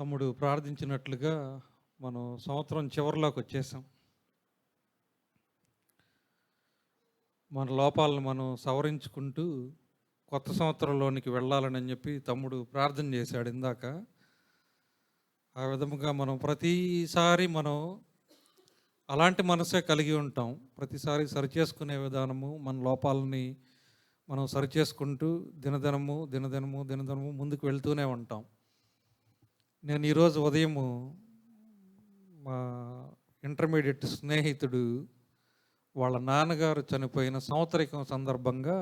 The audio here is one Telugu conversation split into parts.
తమ్ముడు ప్రార్థించినట్లుగా మనం సంవత్సరం చివరిలోకి వచ్చేసాం. మన లోపాలను మనం సవరించుకుంటూ కొత్త సంవత్సరంలోనికి వెళ్ళాలని చెప్పి తమ్ముడు ప్రార్థన చేశాడు ఇందాక. ఆ విధముగా మనం ప్రతిసారి మనం అలాంటి మనసే కలిగి ఉంటాం. ప్రతిసారి సరిచేసుకునే విధానము, మన లోపాలని మనం సరిచేసుకుంటూ దినదినము ముందుకు వెళ్తూనే ఉంటాం. నేను ఈరోజు ఉదయము మా ఇంటర్మీడియట్ స్నేహితుడు వాళ్ళ నాన్నగారు చనిపోయిన సంవత్సరికం సందర్భంగా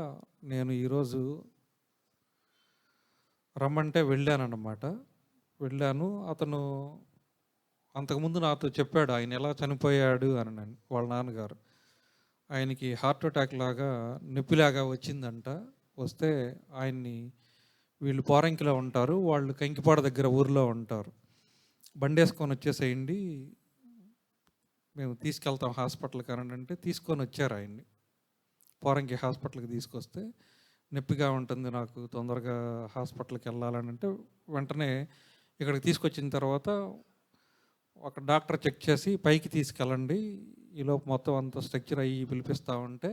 నేను ఈరోజు రమ్మంటే వెళ్ళాను. అతను అంతకుముందు నాతో చెప్పాడు ఆయన ఎలా చనిపోయాడు అని. వాళ్ళ నాన్నగారు ఆయనకి హార్ట్ అటాక్ లాగా నొప్పిలాగా వచ్చిందంట. వస్తే ఆయన్ని వీళ్ళు పోరంకిలో ఉంటారు, వాళ్ళు కంకిపాడ దగ్గర ఊరిలో ఉంటారు. బండి వేసుకొని వచ్చేసేయండి, మేము తీసుకెళ్తాం హాస్పిటల్కి అని అంటే తీసుకొని వచ్చారు ఆయన్ని. పోరంకి హాస్పిటల్కి తీసుకొస్తే నొప్పిగా ఉంటుంది, నాకు తొందరగా హాస్పిటల్కి వెళ్ళాలని అంటే వెంటనే ఇక్కడికి తీసుకొచ్చిన తర్వాత ఒక డాక్టర్ చెక్ చేసి పైకి తీసుకెళ్ళండి, ఈలోపు మొత్తం అంతా స్ట్రక్చర్ అయ్యి పిలిపిస్తూ ఉంటే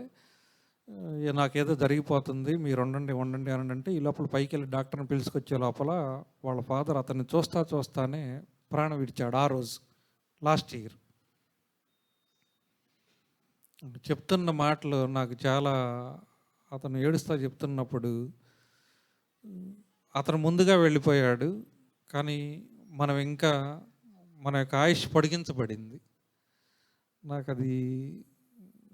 నాకేదో జరిగిపోతుంది, మీరు ఉండండి అని అంటే ఈ లోపల పైకి వెళ్ళి డాక్టర్ని పిలుచుకొచ్చే లోపల వాళ్ళ ఫాదర్ అతన్ని చూస్తానే ప్రాణం విడిచాడు. ఆ రోజు లాస్ట్ ఇయర్ చెప్తున్న మాటలు నాకు చాలా, అతను ఏడుస్తా చెప్తున్నప్పుడు అతను ముందుగా వెళ్ళిపోయాడు, కానీ మనం ఇంకా మన యొక్క ఆయుష్ పొడిగించబడింది. నాకు అది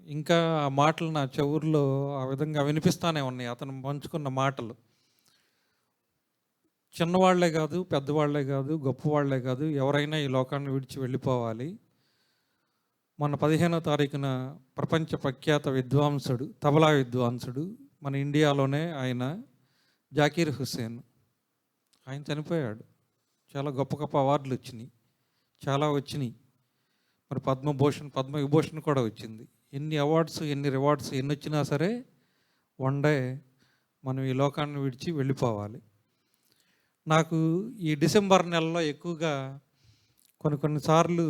ఇంకా ఆ మాటలు నా చెవుల్లో ఆ విధంగా వినిపిస్తానే ఉన్నాయి. అతను పంచుకున్న మాటలు చిన్నవాళ్లే కాదు, పెద్దవాళ్లే కాదు, గొప్పవాళ్లే కాదు, ఎవరైనా ఈ లోకాన్ని విడిచి వెళ్ళిపోవాలి. మొన్న 15వ తారీఖున ప్రపంచ ప్రఖ్యాత విద్వాంసుడు, తబలా విద్వాంసుడు, మన ఇండియాలోనే ఆయన జాకీర్ హుస్సేన్, ఆయన చనిపోయాడు. చాలా గొప్ప గొప్ప అవార్డులు వచ్చినాయి, చాలా వచ్చినాయి. మరి పద్మవిభూషణ్ కూడా వచ్చింది. ఎన్ని అవార్డ్స్, ఎన్ని రివార్డ్స్ ఎన్ని వచ్చినా సరే వన్ డే మనం ఈ లోకాన్ని విడిచి వెళ్ళిపోవాలి. నాకు ఈ డిసెంబర్ నెలలో ఎక్కువగా కొన్నిసార్లు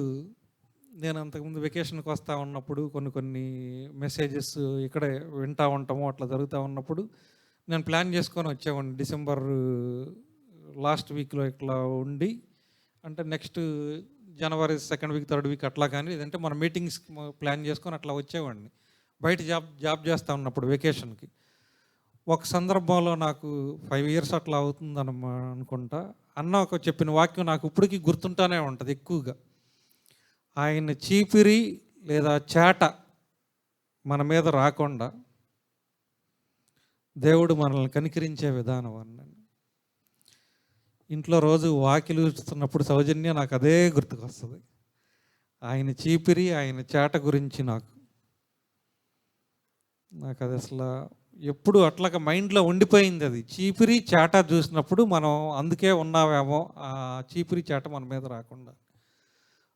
నేను అంతకుముందు వెకేషన్కి వస్తూ ఉన్నప్పుడు కొన్ని మెసేజెస్ ఇక్కడే వింటూ ఉంటాము, అట్లా జరుగుతూ ఉన్నప్పుడు నేను ప్లాన్ చేసుకొని వచ్చేవాడిని. డిసెంబర్ లాస్ట్ వీక్లో ఇట్లా ఉండి అంటే నెక్స్ట్ జనవరి 2nd వీక్ 3rd వీక్ అట్లా, కానీ లేదంటే మన మీటింగ్స్ ప్లాన్ చేసుకొని అట్లా వచ్చేవాడిని. బయట జాబ్ చేస్తూ ఉన్నప్పుడు వెకేషన్కి ఒక సందర్భంలో నాకు 5 years అట్లా అవుతుందన్నమా అనుకుంటా, అన్న ఒక చెప్పిన వాక్యం నాకు ఇప్పటికీ గుర్తుంటానే ఉంటుంది ఎక్కువగా. ఆయన చీపిరి లేదా చేట మన మీద రాకుండా దేవుడు మనల్ని కనికరించే విధానం అన్నాను. ఇంట్లో రోజు వాకిలు ఊడుస్తున్నప్పుడు సౌజన్య నాకు అదే గుర్తుకొస్తుంది. ఆయన చీపిరి, ఆయన చేట గురించి నాకు అది అసలు ఎప్పుడు అట్లాగా మైండ్లో ఉండిపోయింది. అది చీపిరి చేట చూసినప్పుడు మనం అందుకే ఉన్నావేమో, ఆ చీపిరి చేట మన మీద రాకుండా.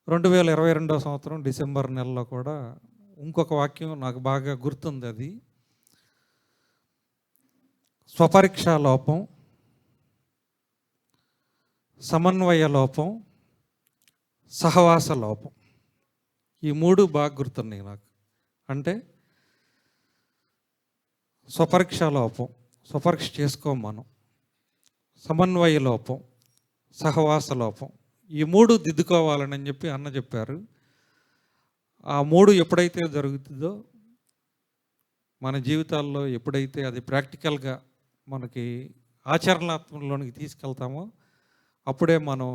2022వ సంవత్సరం డిసెంబర్ నెలలో కూడా ఇంకొక వాక్యం నాకు బాగా గుర్తుంది. అది స్వపరీక్షా లోపం, సమన్వయ లోపం, సహవాస లోపం, ఈ 3 బాగా గుర్తున్నాయి నాకు. అంటే స్వపరీక్షా లోపం, స్వపరీక్ష చేసుకోం మనం. సమన్వయ లోపం, సహవాస లోపం, ఈ 3 దిద్దుకోవాలని చెప్పి అన్న చెప్పారు. ఆ 3 ఎప్పుడైతే జరుగుతుందో మన జీవితాల్లో, ఎప్పుడైతే అది ప్రాక్టికల్గా మనకి ఆచరణాత్మకంలోనికి తీసుకెళ్తామో అప్పుడే మనం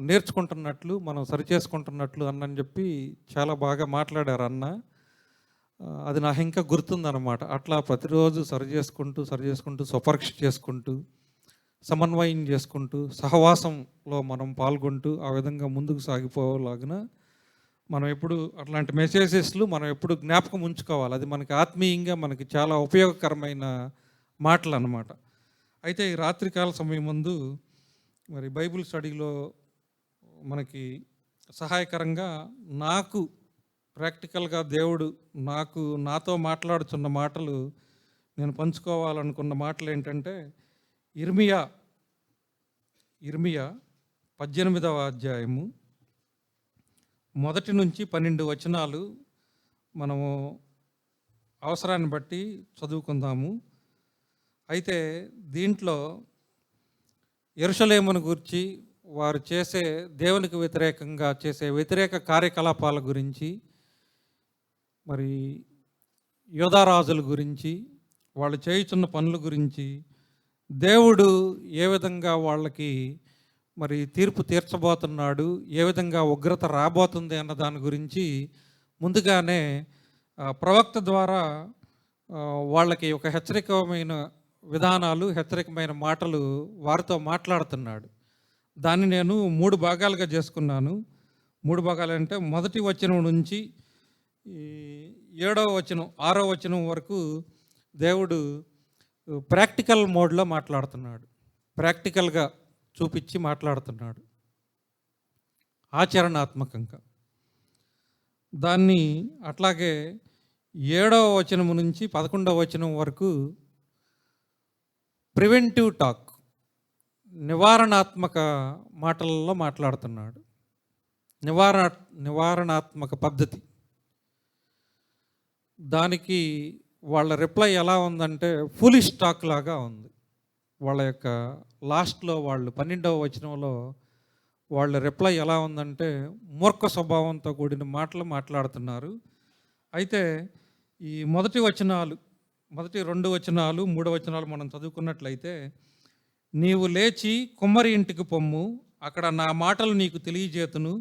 నేర్చుకుంటున్నట్లు, మనం సరిచేసుకుంటున్నట్లు అన్నని చెప్పి చాలా బాగా మాట్లాడారు అన్న. అది నాకు ఇంకా గుర్తుందన్నమాట. అట్లా ప్రతిరోజు సరిచేసుకుంటూ స్వపరీక్ష చేసుకుంటూ సమన్వయం చేసుకుంటూ సహవాసంలో మనం పాల్గొంటూ ఆ విధంగా ముందుకు సాగిపోలాగిన మనం ఎప్పుడు అట్లాంటి మెసేజెస్లు మనం ఎప్పుడు జ్ఞాపకం ఉంచుకోవాలి. అది మనకి ఆత్మీయంగా మనకి చాలా ఉపయోగకరమైన మాటలు అన్నమాట. అయితే ఈ రాత్రికాల సమయం ముందు మరి బైబిల్ స్టడీలో మనకి సహాయకరంగా నాకు ప్రాక్టికల్గా దేవుడు నాతో మాట్లాడుతున్న మాటలు, నేను పంచుకోవాలనుకున్న మాటలు ఏంటంటే ఇర్మియా 18వ అధ్యాయము 1 నుంచి 12 వచనాలు మనము అవసరాన్ని బట్టి చదువుకుందాము. అయితే దీంట్లో యెరూషలేమును గూర్చి, వారు చేసే దేవునికి వ్యతిరేకంగా చేసే వ్యతిరేక కార్యకలాపాల గురించి, మరి యోధారాజుల గురించి, వాళ్ళు చేయుచున్న పనుల గురించి, దేవుడు ఏ విధంగా వాళ్ళకి మరి తీర్పు తీర్చబోతున్నాడు, ఏ విధంగా ఉగ్రత రాబోతుంది అన్న దాని గురించి ముందుగానే ప్రవక్త ద్వారా వాళ్ళకి ఒక హెచ్చరికమైన విధానాలు, హెచ్చరికమైన మాటలు వారితో మాట్లాడుతున్నాడు. దాన్ని నేను 3 భాగాలుగా చేసుకున్నాను. 3 భాగాలు అంటే మొదటి వచనం నుంచి 7వ వచనం 6వ వచనం వరకు దేవుడు ప్రాక్టికల్ మోడ్లో మాట్లాడుతున్నాడు. ప్రాక్టికల్గా చూపించి మాట్లాడుతున్నాడు, ఆచరణాత్మకంగా. దాన్ని అట్లాగే 7వ వచనం నుంచి 11వ వచనం వరకు ప్రివెంటివ్ టాక్, నివారణాత్మక మాటలలో మాట్లాడుతున్నాడు. నివారణాత్మక పద్ధతి. దానికి వాళ్ళ రిప్లై ఎలా ఉందంటే ఫులిష్ టాక్ లాగా ఉంది. వాళ్ళ యొక్క లాస్ట్లో వాళ్ళు 12వ వచనంలో వాళ్ళ రిప్లై ఎలా ఉందంటే మూర్ఖ స్వభావంతో కూడిన మాటలు మాట్లాడుతున్నారు. అయితే ఈ మొదటి 2 వచనాలు 3 వచనాలు మనం చదువుకున్నట్లయితే, నీవు లేచి కుమ్మరి ఇంటికి పొమ్ము, అక్కడ నా మాటలు నీకు తెలియజేతును.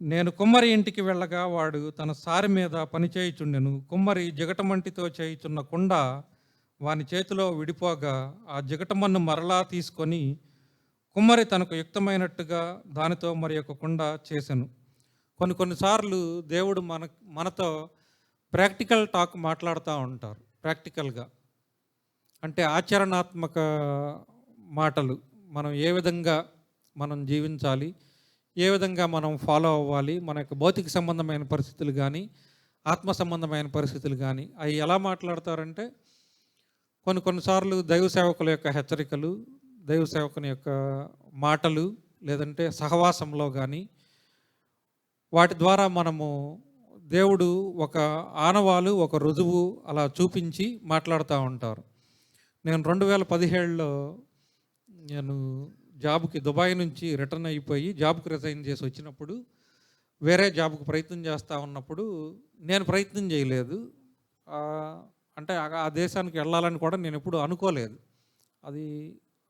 నేను కుమ్మరి ఇంటికి వెళ్ళగా వాడు తన సారి మీద పని చేయుచుండెను. కుమ్మరి జిగటమంటితో చేయుచున్న కుండ వాని చేతిలో విడిపోగా ఆ జిగటమన్ను మరలా తీసుకొని కుమ్మరి తనకు యుక్తమైనట్టుగా దానితో మరి ఒక కుండ చేసెను. కొన్నిసార్లు దేవుడు మనతో ప్రాక్టికల్ టాక్ మాట్లాడుతూ ఉంటారు. ప్రాక్టికల్గా అంటే ఆచరణాత్మక మాటలు. మనం ఏ విధంగా మనం జీవించాలి, ఏ విధంగా మనం ఫాలో అవ్వాలి, మన యొక్క భౌతిక సంబంధమైన పరిస్థితులు కానీ, ఆత్మ సంబంధమైన పరిస్థితులు కానీ అవి ఎలా మాట్లాడతారంటే, కొన్నిసార్లు దైవ సేవకుల యొక్క హెచ్చరికలు, దైవ సేవకుని యొక్క మాటలు, లేదంటే సహవాసంలో కానీ, వాటి ద్వారా మనము దేవుడు ఒక ఆనవాలు, ఒక రుజువు అలా చూపించి మాట్లాడుతూ ఉంటారు. నేను 2017లో నేను జాబ్కి దుబాయ్ నుంచి రిటర్న్ అయిపోయి జాబ్కి రిజైన్ చేసి వచ్చినప్పుడు, వేరే జాబ్కి ప్రయత్నం చేస్తూ ఉన్నప్పుడు నేను ప్రయత్నం చేయలేదు. అంటే ఆ దేశానికి వెళ్ళాలని కూడా నేను ఎప్పుడు అనుకోలేదు. అది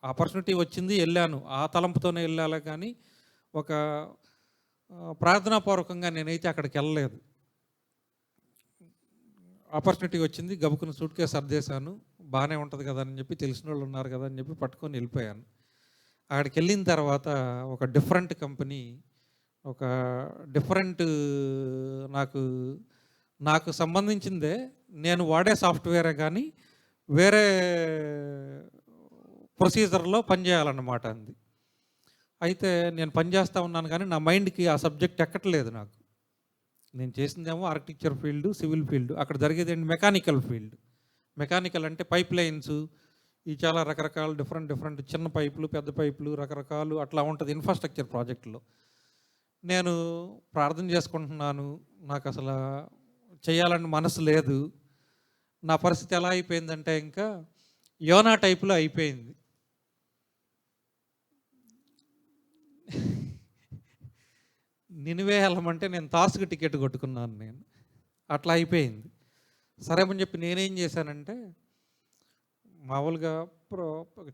ఆపర్చునిటీ వచ్చింది, వెళ్ళాను. ఆ తలంపుతోనే వెళ్ళాలి, కానీ ఒక ప్రార్థనాపూర్వకంగా నేనైతే అక్కడికి వెళ్ళలేదు. ఆపర్చునిటీ వచ్చింది, గబుకున్న సూట్ కేసు సర్దేశాను. బాగానే ఉంటుంది కదా అని చెప్పి, తెలిసిన వాళ్ళు ఉన్నారు కదా అని చెప్పి పట్టుకొని వెళ్ళిపోయాను. అక్కడికి వెళ్ళిన తర్వాత ఒక డిఫరెంట్ కంపెనీ, ఒక డిఫరెంట్ నాకు సంబంధించిందే, నేను వాడే సాఫ్ట్వేరే కానీ వేరే ప్రొసీజర్లో పనిచేయాలన్నమాట అంది. అయితే నేను పనిచేస్తూ ఉన్నాను కానీ నా మైండ్కి ఆ సబ్జెక్ట్ ఎక్కట్లేదు. నాకు నేను చేసిందేమో ఆర్కిటెక్చర్ ఫీల్డ్, సివిల్ ఫీల్డ్. అక్కడ జరిగేది ఏంటి, మెకానికల్ ఫీల్డ్. మెకానికల్ అంటే పైప్ లైన్స్, ఈ చాలా రకరకాల డిఫరెంట్ చిన్న పైపులు, పెద్ద పైపులు, రకరకాలు అట్లా ఉంటుంది ఇన్ఫ్రాస్ట్రక్చర్ ప్రాజెక్టులో. నేను ప్రార్థన చేసుకుంటున్నాను, నాకు అసలు చేయాలని మనసు లేదు. నా పరిస్థితి ఎలా అయిపోయిందంటే ఇంకా యోనా టైపులో అయిపోయింది. నినివే వెళ్ళమంటే నేను తాసుకు టికెట్ కొట్టుకున్నాను. నేను అట్లా అయిపోయింది. సరే అని చెప్పి నేనేం చేశానంటే, మామూలుగా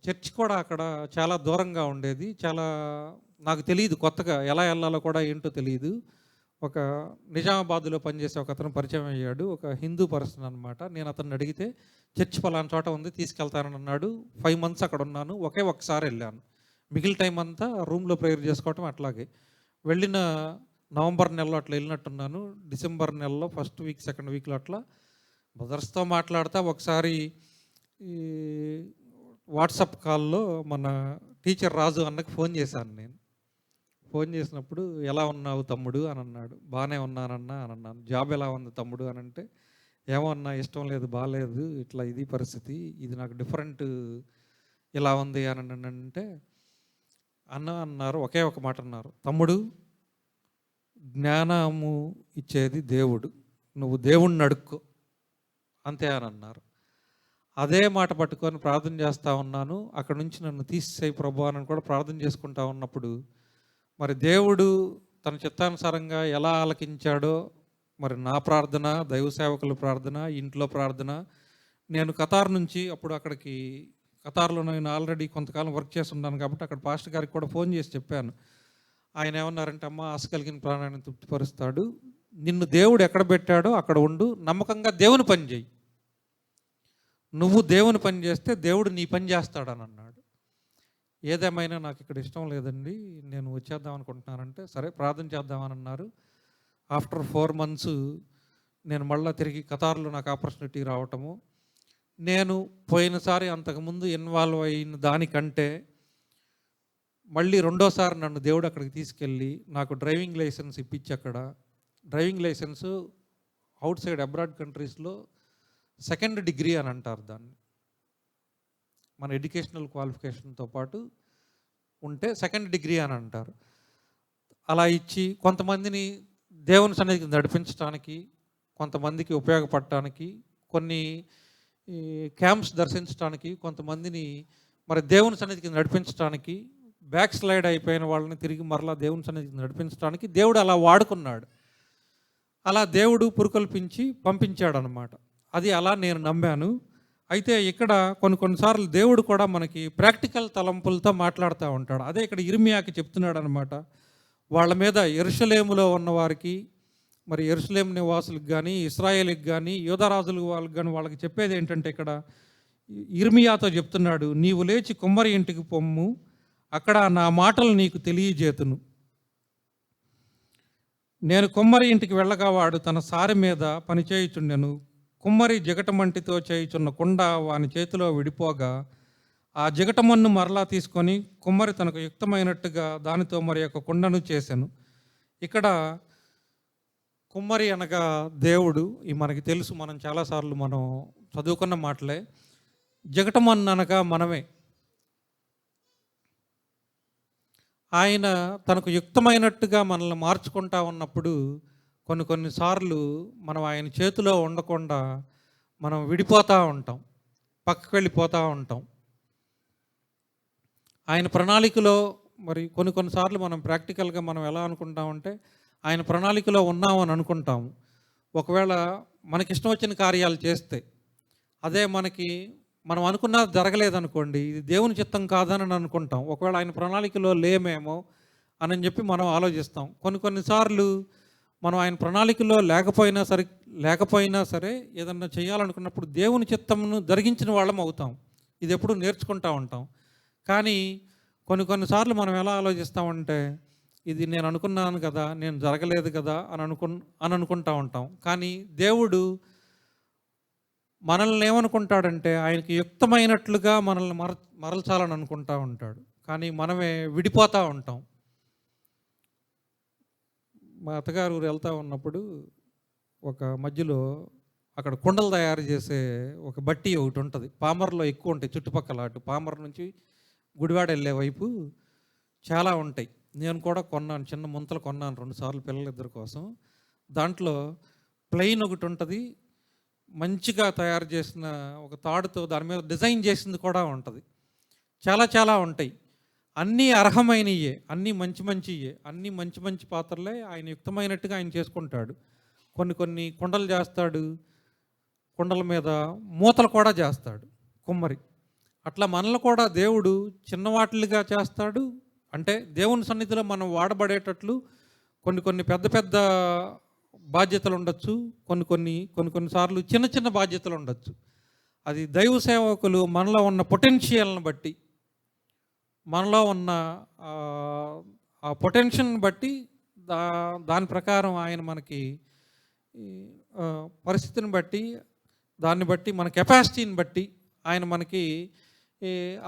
చర్చ్ కూడా అక్కడ చాలా దూరంగా ఉండేది. చాలా నాకు తెలియదు, కొత్తగా ఎలా వెళ్ళాలో కూడా ఏంటో తెలియదు. ఒక నిజామాబాద్లో పనిచేసే ఒక అతను పరిచయం అయ్యాడు, ఒక హిందూ పర్సన్ అనమాట. నేను అతన్ని అడిగితే చర్చ్ పలానా చోట ఉంది, తీసుకెళ్తానని అన్నాడు. 5 months అక్కడ ఉన్నాను. ఒక్కసారి వెళ్ళాను. మిగిలిన టైం అంతా రూమ్లో ప్రేయర్ చేసుకోవటం. అట్లాగే వెళ్ళిన నవంబర్ నెలలో అట్లా వెళ్ళినట్టున్నాను. డిసెంబర్ నెలలో ఫస్ట్ వీక్, సెకండ్ వీక్లో అట్లా బ్రదర్స్తో మాట్లాడతా ఒకసారి ఈ వాట్సాప్ కాల్లో మన టీచర్ రాజు అన్నకు ఫోన్ చేశాను. నేను ఫోన్ చేసినప్పుడు ఎలా ఉన్నావు తమ్ముడు అని అన్నాడు. బాగానే ఉన్నానన్నా అని అన్నాను. జాబ్ ఎలా ఉంది తమ్ముడు అని అంటే, ఏమన్నా ఇష్టం లేదు, బాగాలేదు, ఇట్లా ఇది పరిస్థితి, ఇది నాకు డిఫరెంట్ ఇలా ఉంది అని అంటే, అన్నారు, ఒకే ఒక మాట అన్నారు, తమ్ముడు, జ్ఞానము ఇచ్చేది దేవుడు, నువ్వు దేవుణ్ణి అడుక్కో అంతే అని అన్నారు. అదే మాట పట్టుకొని ప్రార్థన చేస్తూ ఉన్నాను. అక్కడ నుంచి నన్ను తీసేయి ప్రభు అని కూడా ప్రార్థన చేసుకుంటా ఉన్నప్పుడు మరి దేవుడు తన చిత్తానుసారంగా ఎలా ఆలకించాడో మరి నా ప్రార్థన, దైవ సేవకుల ప్రార్థన, ఇంట్లో ప్రార్థన. నేను ఖతార్ నుంచి అప్పుడు అక్కడికి ఖతార్లో నేను ఆల్రెడీ కొంతకాలం వర్క్ చేస్తున్నాను కాబట్టి అక్కడ పాస్టర్ గారికి కూడా ఫోన్ చేసి చెప్పాను. ఆయన ఏమన్నారంటే, అమ్మ, ఆశ కలిగిన ప్రాణాన్ని తృప్తిపరుస్తాడు, నిన్ను దేవుడు ఎక్కడ పెట్టాడో అక్కడ ఉండు, నమ్మకంగా దేవుని పని చేయి, నువ్వు దేవుని పని చేస్తే దేవుడు నీ పని చేస్తాడని అన్నాడు. ఏదేమైనా నాకు ఇక్కడ ఇష్టం లేదండి, నేను వచ్చేద్దాం అనుకుంటున్నానంటే, సరే ప్రార్థన చేద్దామని అన్నారు. ఆఫ్టర్ 4 months నేను మళ్ళీ తిరిగి ఖతార్లో నాకు ఆపర్చునిటీ రావటము. నేను పోయినసారి అంతకుముందు ఇన్వాల్వ్ అయిన దానికంటే మళ్ళీ రెండోసారి నన్ను దేవుడు అక్కడికి తీసుకెళ్ళి నాకు డ్రైవింగ్ లైసెన్స్ ఇప్పించి, అక్కడ driving licence out side abroad కంట్రీస్లో 2nd degree అని అంటారు దాన్ని. మన ఎడ్యుకేషనల్ క్వాలిఫికేషన్తో పాటు ఉంటే 2nd degree అని అంటారు. అలా ఇచ్చి కొంతమందిని దేవుని సన్నిధికి నడిపించడానికి, కొంతమందికి ఉపయోగపడటానికి, కొన్ని క్యాంప్స్ దర్శించడానికి, కొంతమందిని మరి దేవుని సన్నిధికి నడిపించడానికి, బ్యాక్ స్లైడ్ అయిపోయిన వాళ్ళని తిరిగి మరలా దేవుని సన్నిధికి నడిపించడానికి దేవుడు అలా వాడుకున్నాడు. అలా దేవుడు పురుకొల్పించి పంపించాడు అన్నమాట. అది అలా నేను నమ్మాను. అయితే ఇక్కడ కొన్నిసార్లు దేవుడు కూడా మనకి ప్రాక్టికల్ తలంపులతో మాట్లాడుతూ ఉంటాడు. అదే ఇక్కడ ఇర్మియాకి చెప్తున్నాడు అనమాట. వాళ్ళ మీద యెరూషలేములో ఉన్న వారికి, మరి యెరూషలేము నివాసులకు కానీ, ఇశ్రాయేలుకి కానీ, యూదారాజుల వాళ్ళకి కానీ వాళ్ళకి చెప్పేది ఏంటంటే, ఇక్కడ ఇర్మియాతో చెప్తున్నాడు, నీవు లేచి కుమ్మరి ఇంటికి పొమ్ము, అక్కడ నా మాటలు నీకు తెలియజేతును. నేను కుమ్మరి ఇంటికి వెళ్ళగా వాడు తన సారి మీద పనిచేయుచుండెను. కుమ్మరి జిగటమంటితో చేయుచున్న కుండ వాని చేతిలో విడిపోగా ఆ జిగటమన్ను మరలా తీసుకొని కుమ్మరి తనకు యుక్తమైనట్టుగా దానితో మరి యొక్క కుండను చేశాను. ఇక్కడ కుమ్మరి అనగా దేవుడు, ఈ మనకి తెలుసు, మనం చాలాసార్లు మనం చదువుకున్న మాటలే. జిగటమన్ను అనగా మనమే. ఆయన తనకు యుక్తమైనట్టుగా మనల్ని మార్చుకుంటా ఉన్నప్పుడు కొన్నిసార్లు మనం ఆయన చేతిలో ఉండకుండా మనం విడిపోతూ ఉంటాం, పక్కకు వెళ్ళిపోతూ ఉంటాం. ఆయన ప్రణాళికలో మరి కొన్నిసార్లు మనం ప్రాక్టికల్గా మనం ఎలా అనుకుంటామంటే, ఆయన ప్రణాళికలో ఉన్నామని అనుకుంటాము. ఒకవేళ మనకిష్టం వచ్చిన కార్యాలు చేస్తే, అదే మనం అనుకున్నది జరగలేదనుకోండి, ఇది దేవుని చిత్తం కాదని అనుకుంటాం. ఒకవేళ ఆయన ప్రణాళికలో లేమేమో అని చెప్పి మనం ఆలోచిస్తాం. కొన్నిసార్లు మనం ఆయన ప్రణాళికలో లేకపోయినా సరే ఏదన్నా చేయాలనుకున్నప్పుడు దేవుని చిత్తమును జరిగించిన వాళ్ళం అవుతాం. ఇది ఎప్పుడు నేర్చుకుంటూ ఉంటాం. కానీ కొన్నిసార్లు మనం ఎలా ఆలోచిస్తామంటే, ఇది నేను అనుకున్నాను కదా, నేను జరగలేదు కదా అని అనుకుంటూ ఉంటాం. కానీ దేవుడు మనల్ని ఏమనుకుంటాడంటే, ఆయనకి యుక్తమైనట్లుగా మనల్ని మరల్చాలని అనుకుంటూ ఉంటాడు. కానీ మనమే విడిపోతూ ఉంటాం. మా అత్తగారు ఊరు వెళ్తూ ఉన్నప్పుడు ఒక మధ్యలో అక్కడ కుండలు తయారు చేసే ఒక బట్టి ఒకటి ఉంటుంది. పామర్లో ఎక్కువ ఉంటాయి చుట్టుపక్కల, అటు పామర్ నుంచి గుడివాడ వెళ్ళే వైపు చాలా ఉంటాయి. నేను కూడా కొన్నాను, చిన్న ముంతలు కొన్నాను 2 సార్లు పిల్లలిద్దరి కోసం. దాంట్లో ప్లెయిన్ ఒకటి ఉంటుంది, మంచిగా తయారు చేసిన ఒక తాడుతో దాని మీద డిజైన్ చేసింది కూడా ఉంటుంది. చాలా ఉంటాయి. అన్నీ అర్హమైనయే, అన్నీ మంచియే, అన్నీ మంచి పాత్రలే. ఆయన యుక్తమైనట్టుగా ఆయన చేసుకుంటాడు. కొన్ని కుండలు చేస్తాడు, కుండల మీద మూతలు కూడా చేస్తాడు కుమ్మరి. అట్లా మనల్ని కూడా దేవుడు చిన్నవాటిలుగా చేస్తాడు. అంటే దేవుని సన్నిధిలో మనం వాడబడేటట్లు కొన్ని పెద్ద బాధ్యతలు ఉండొచ్చు, కొన్నిసార్లు చిన్న బాధ్యతలు ఉండొచ్చు. అది దైవ సేవకులు మనలో ఉన్న పొటెన్షియల్ని బట్టి, మనలో ఉన్న ఆ పొటెన్షియల్ని బట్టి దాని ప్రకారం ఆయన మనకి పరిస్థితిని బట్టి, దాన్ని బట్టి మన కెపాసిటీని బట్టి ఆయన మనకి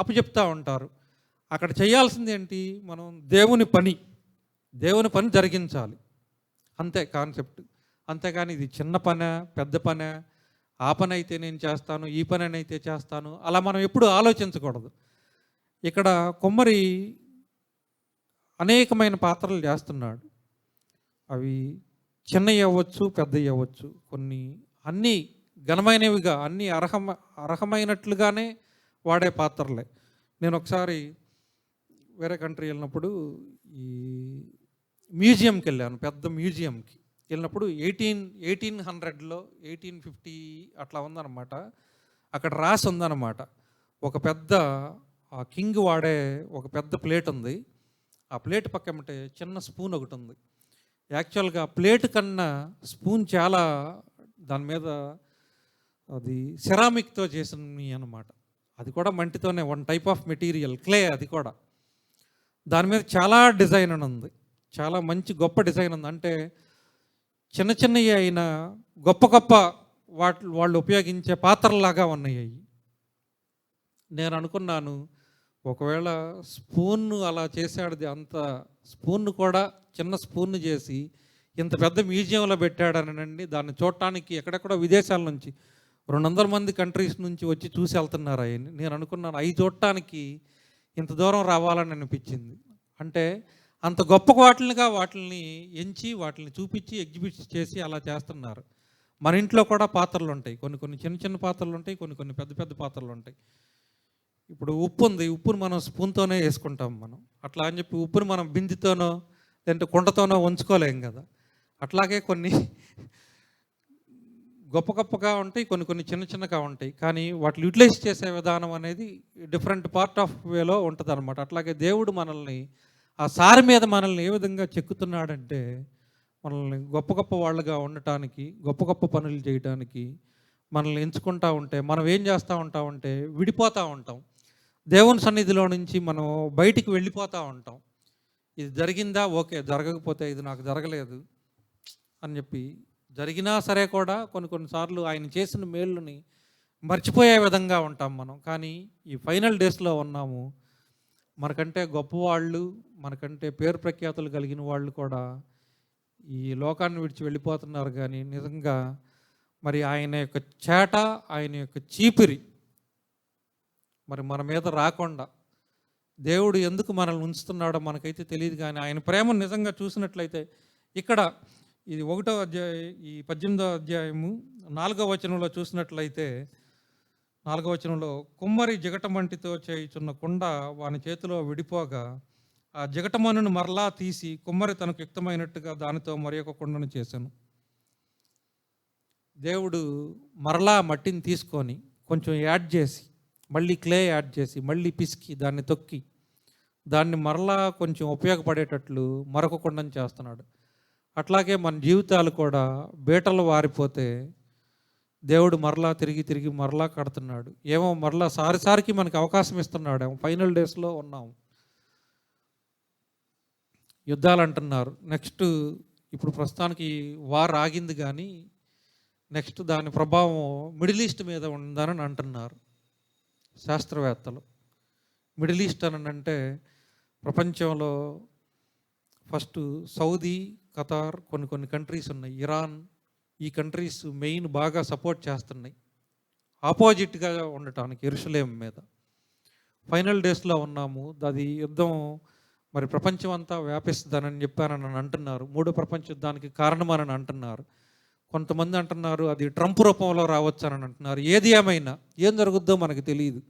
అప్పచెప్తూ ఉంటారు. అక్కడ చేయాల్సింది ఏంటి? మనం దేవుని పని జరిగించాలి, అంతే కాన్సెప్ట్. అంతేగాని ఇది చిన్న పనా పెద్ద పనా, ఆ పని అయితే నేను చేస్తాను, ఈ పని అయితే చేస్తాను, అలా మనం ఎప్పుడూ ఆలోచించకూడదు. ఇక్కడ కుమ్మరి అనేకమైన పాత్రలు చేస్తున్నాడు. అవి చిన్నవి అవ్వచ్చు, పెద్దవి అవ్వచ్చు. కొన్ని అన్నీ ఘనమైనవిగా, అన్నీ అర్హమైనట్లుగానే వాడే పాత్రలే. నేను ఒకసారి వేరే కంట్రీ వెళ్ళినప్పుడు ఈ మ్యూజియంకి వెళ్ళాను. పెద్ద మ్యూజియంకి వెళ్ళినప్పుడు 1800లో 1850 అట్లా ఉందన్నమాట. అక్కడ రాసి ఉందన్నమాట. ఒక పెద్ద కింగ్ వాడే ఒక పెద్ద ప్లేట్ ఉంది. ఆ ప్లేట్ పక్కమంటే చిన్న స్పూన్ ఒకటి ఉంది. యాక్చువల్గా ప్లేట్ కన్నా స్పూన్ చాలా దాని మీద అది సెరామిక్తో చేసినవి అన్నమాట. అది కూడా మంటితోనే, one type of material, clay. అది కూడా దాని మీద చాలా డిజైన్ అని ఉంది. చాలా మంచి గొప్ప డిజైన్ ఉంది. అంటే చిన్న చిన్నవి అయినా గొప్ప గొప్ప వాళ్ళు ఉపయోగించే పాత్రలాగా ఉన్నాయి అవి. నేను అనుకున్నాను, ఒకవేళ స్పూన్ను అలా చేశాడు, అంత స్పూన్ను కూడా చిన్న స్పూన్ను చేసి ఇంత పెద్ద మ్యూజియంలో పెట్టాడనండి. దాన్ని చూడటానికి ఎక్కడెక్కడో విదేశాల నుంచి 200 మంది కంట్రీస్ నుంచి వచ్చి చూసి వెళ్తున్నారు ఆయన్ని. నేను అనుకున్నాను, అవి చూడటానికి ఇంత దూరం రావాలని అనిపించింది. అంటే అంత గొప్ప వాటిని ఎంచి వాటిని చూపించి ఎగ్జిబిట్ చేసి అలా చేస్తున్నారు. మన ఇంట్లో కూడా పాత్రలు ఉంటాయి. కొన్ని కొన్ని చిన్న చిన్న పాత్రలు ఉంటాయి, కొన్ని కొన్ని పెద్ద పెద్ద పాత్రలు ఉంటాయి. ఇప్పుడు ఉప్పు ఉంది, ఉప్పును మనం స్పూన్తోనే వేసుకుంటాం మనం. అట్లా అని చెప్పి ఉప్పును మనం బిందెతోనో లేదంటే కుండతోనో ఉంచుకోలేం కదా. అట్లాగే కొన్ని గొప్ప గొప్పగా ఉంటాయి, కొన్ని కొన్ని చిన్న చిన్నగా ఉంటాయి. కానీ వాటిని యూటిలైజ్ చేసే విధానం అనేది డిఫరెంట్ పార్ట్ ఆఫ్ వేలో ఉంటుంది అనమాట. అట్లాగే దేవుడు మనల్ని ఆ సారి మీద మనల్ని ఏ విధంగా చెక్కుతున్నాడంటే, మనల్ని గొప్ప గొప్ప వాళ్ళుగా ఉండటానికి, గొప్ప గొప్ప పనులు చేయటానికి మనల్ని ఎంచుకుంటూ ఉంటే మనం ఏం చేస్తూ ఉంటామంటే విడిపోతూ ఉంటాం. దేవుని సన్నిధిలో నుంచి మనం బయటికి వెళ్ళిపోతూ ఉంటాం. ఇది జరిగిందా, ఓకే. జరగకపోతే ఇది నాకు జరగలేదు అని చెప్పి, జరిగినా సరే కూడా కొన్ని కొన్నిసార్లు ఆయన చేసిన మేలుని మర్చిపోయే విధంగా ఉంటాం మనం. కానీ ఈ ఫైనల్ డేస్లో ఉన్నాము. మనకంటే గొప్పవాళ్ళు, మనకంటే పేరు ప్రఖ్యాతులు కలిగిన వాళ్ళు కూడా ఈ లోకాన్ని విడిచి వెళ్ళిపోతున్నారు. కానీ నిజంగా మరి ఆయన యొక్క చేట, ఆయన యొక్క చీపిరి మరి మన మీద రాకుండా దేవుడు ఎందుకు మనల్ని ఉంచుతున్నాడో మనకైతే తెలియదు. కానీ ఆయన ప్రేమను నిజంగా చూసినట్లయితే ఇక్కడ ఇది 1వ అధ్యాయం, ఈ 18వ అధ్యాయము 4వ వచనంలో చూసినట్లయితే, 4వ వచనంలో, కుమ్మరి జిగటమంటితో చేయుచున్న కుండ వాని చేతిలో విడిపోగా ఆ జిగటమనును మరలా తీసి కుమ్మరి తనకు యుక్తమైనట్టుగా దానితో మరి ఒక కుండను చేశాను. దేవుడు మరలా మట్టిని తీసుకొని కొంచెం యాడ్ చేసి, మళ్ళీ క్లే యాడ్ చేసి, మళ్ళీ పిసికి దాన్ని తొక్కి దాన్ని మరలా కొంచెం ఉపయోగపడేటట్లు మరొక కుండను చేస్తున్నాడు. అట్లాగే మన జీవితాలు కూడా బీటలు వారిపోతే దేవుడు మరలా తిరిగి తిరిగి మరలా కడుతున్నాడు. ఏమో మరలా సారికి మనకి అవకాశం ఇస్తున్నాడు. ఫైనల్ డేస్లో ఉన్నాము. యుద్ధాలు అంటున్నారు. నెక్స్ట్ ఇప్పుడు ప్రస్తుతానికి వార్ ఆగింది, కానీ నెక్స్ట్ దాని ప్రభావం మిడిల్ ఈస్ట్ మీద ఉందని అంటున్నారు శాస్త్రవేత్తలు. మిడిల్ ఈస్ట్ అని అంటే ప్రపంచంలో ఫస్ట్ సౌదీ, ఖతార్, కొన్ని కొన్ని కంట్రీస్ ఉన్నాయి, ఇరాన్, ఈ కంట్రీస్ మెయిన్ బాగా సపోర్ట్ చేస్తున్నాయి ఆపోజిట్గా ఉండటానికి యెరూషలేం మీద. ఫైనల్ డేస్లో ఉన్నాము. అది యుద్ధం మరి ప్రపంచం అంతా వ్యాపిస్తుందని చెప్పానని అంటున్నారు. 3వ ప్రపంచ యుద్ధానికి కారణమని అంటున్నారు. కొంతమంది అంటున్నారు అది ట్రంప్ రూపంలో రావచ్చు అని అంటున్నారు. ఏది ఏమైనా ఏం జరుగుద్దో మనకు తెలియదు.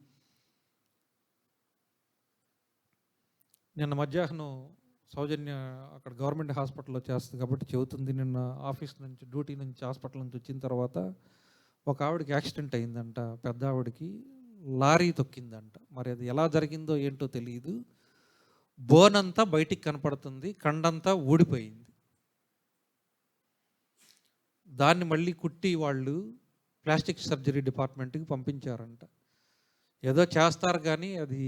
నిన్న మధ్యాహ్నం సౌజన్య అక్కడ గవర్నమెంట్ హాస్పిటల్లో చేస్తుంది కాబట్టి చెబుతుంది. నిన్న ఆఫీస్ నుంచి, డ్యూటీ నుంచి, హాస్పిటల్ నుంచి వచ్చిన తర్వాత ఒక ఆవిడకి యాక్సిడెంట్ అయిందంట. పెద్ద ఆవిడకి లారీ తొక్కిందంట. మరి అది ఎలా జరిగిందో ఏంటో తెలియదు. బోన్ అంతా బయటికి కనపడుతుంది, కండంతా ఊడిపోయింది. దాన్ని మళ్ళీ కుట్టి వాళ్ళు ప్లాస్టిక్ సర్జరీ డిపార్ట్మెంట్కి పంపించారంట. ఏదో చేస్తారు కానీ అది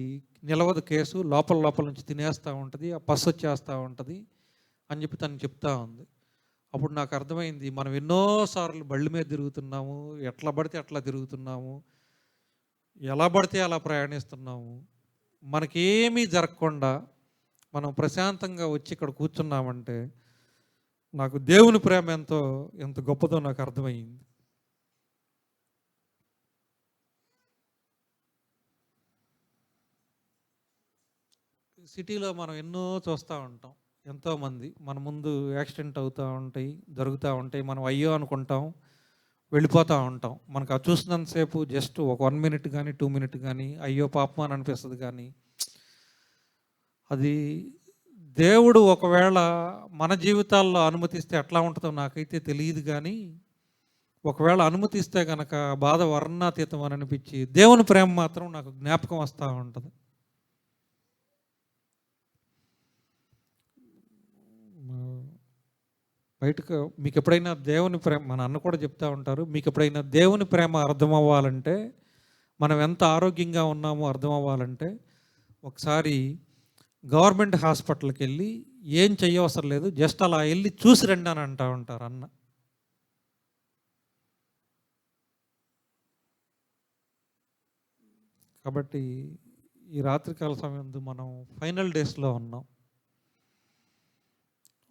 నిలవదు కేసు, లోపల నుంచి తినేస్తూ ఉంటుంది, ఆ పస్సు వచ్చేస్తూ ఉంటుంది అని చెప్పి తను చెప్తా ఉంది. అప్పుడు నాకు అర్థమైంది, మనం ఎన్నోసార్లు బళ్ళు మీద తిరుగుతున్నాము, ఎట్లా పడితే అట్లా తిరుగుతున్నాము, ఎలా పడితే అలా ప్రయాణిస్తున్నాము. మనకేమీ జరగకుండా మనం ప్రశాంతంగా వచ్చి ఇక్కడ కూర్చున్నామంటే నాకు దేవుని ప్రేమ ఎంత గొప్పదో నాకు అర్థమైంది. సిటీలో మనం ఎన్నో చూస్తూ ఉంటాం. ఎంతోమంది మన ముందు యాక్సిడెంట్ అవుతూ ఉంటాయి, జరుగుతూ ఉంటాయి. మనం అయ్యో అనుకుంటాం, వెళ్ళిపోతూ ఉంటాం. మనకు అది చూసినంతసేపు జస్ట్ ఒక 1 మినిట్ కానీ 2 మినిట్ కానీ అయ్యో పాపం అని అనిపిస్తుంది. కానీ అది దేవుడు ఒకవేళ మన జీవితాల్లో అనుమతిస్తే ఎట్లా ఉంటుందో నాకైతే తెలియదు. కానీ ఒకవేళ అనుమతిస్తే కనుక బాధ వర్ణాతీతం అని అనిపించి దేవుని ప్రేమ మాత్రం నాకు జ్ఞాపకం వస్తూ ఉంటుంది. బయటకు మీకు ఎప్పుడైనా దేవుని ప్రేమ, మన అన్న కూడా చెప్తూ ఉంటారు, మీకు ఎప్పుడైనా దేవుని ప్రేమ అర్థం అవ్వాలంటే, మనం ఎంత ఆరోగ్యంగా ఉన్నామో అర్థం అవ్వాలంటే, ఒకసారి గవర్నమెంట్ హాస్పిటల్కి వెళ్ళి ఏం చెయ్యవసరం లేదు, జస్ట్ అలా వెళ్ళి చూసి రండి అని అంటూ ఉంటారు అన్న. కాబట్టి ఈ రాత్రికాల సమయం మనం ఫైనల్ డేస్లో ఉన్నాం.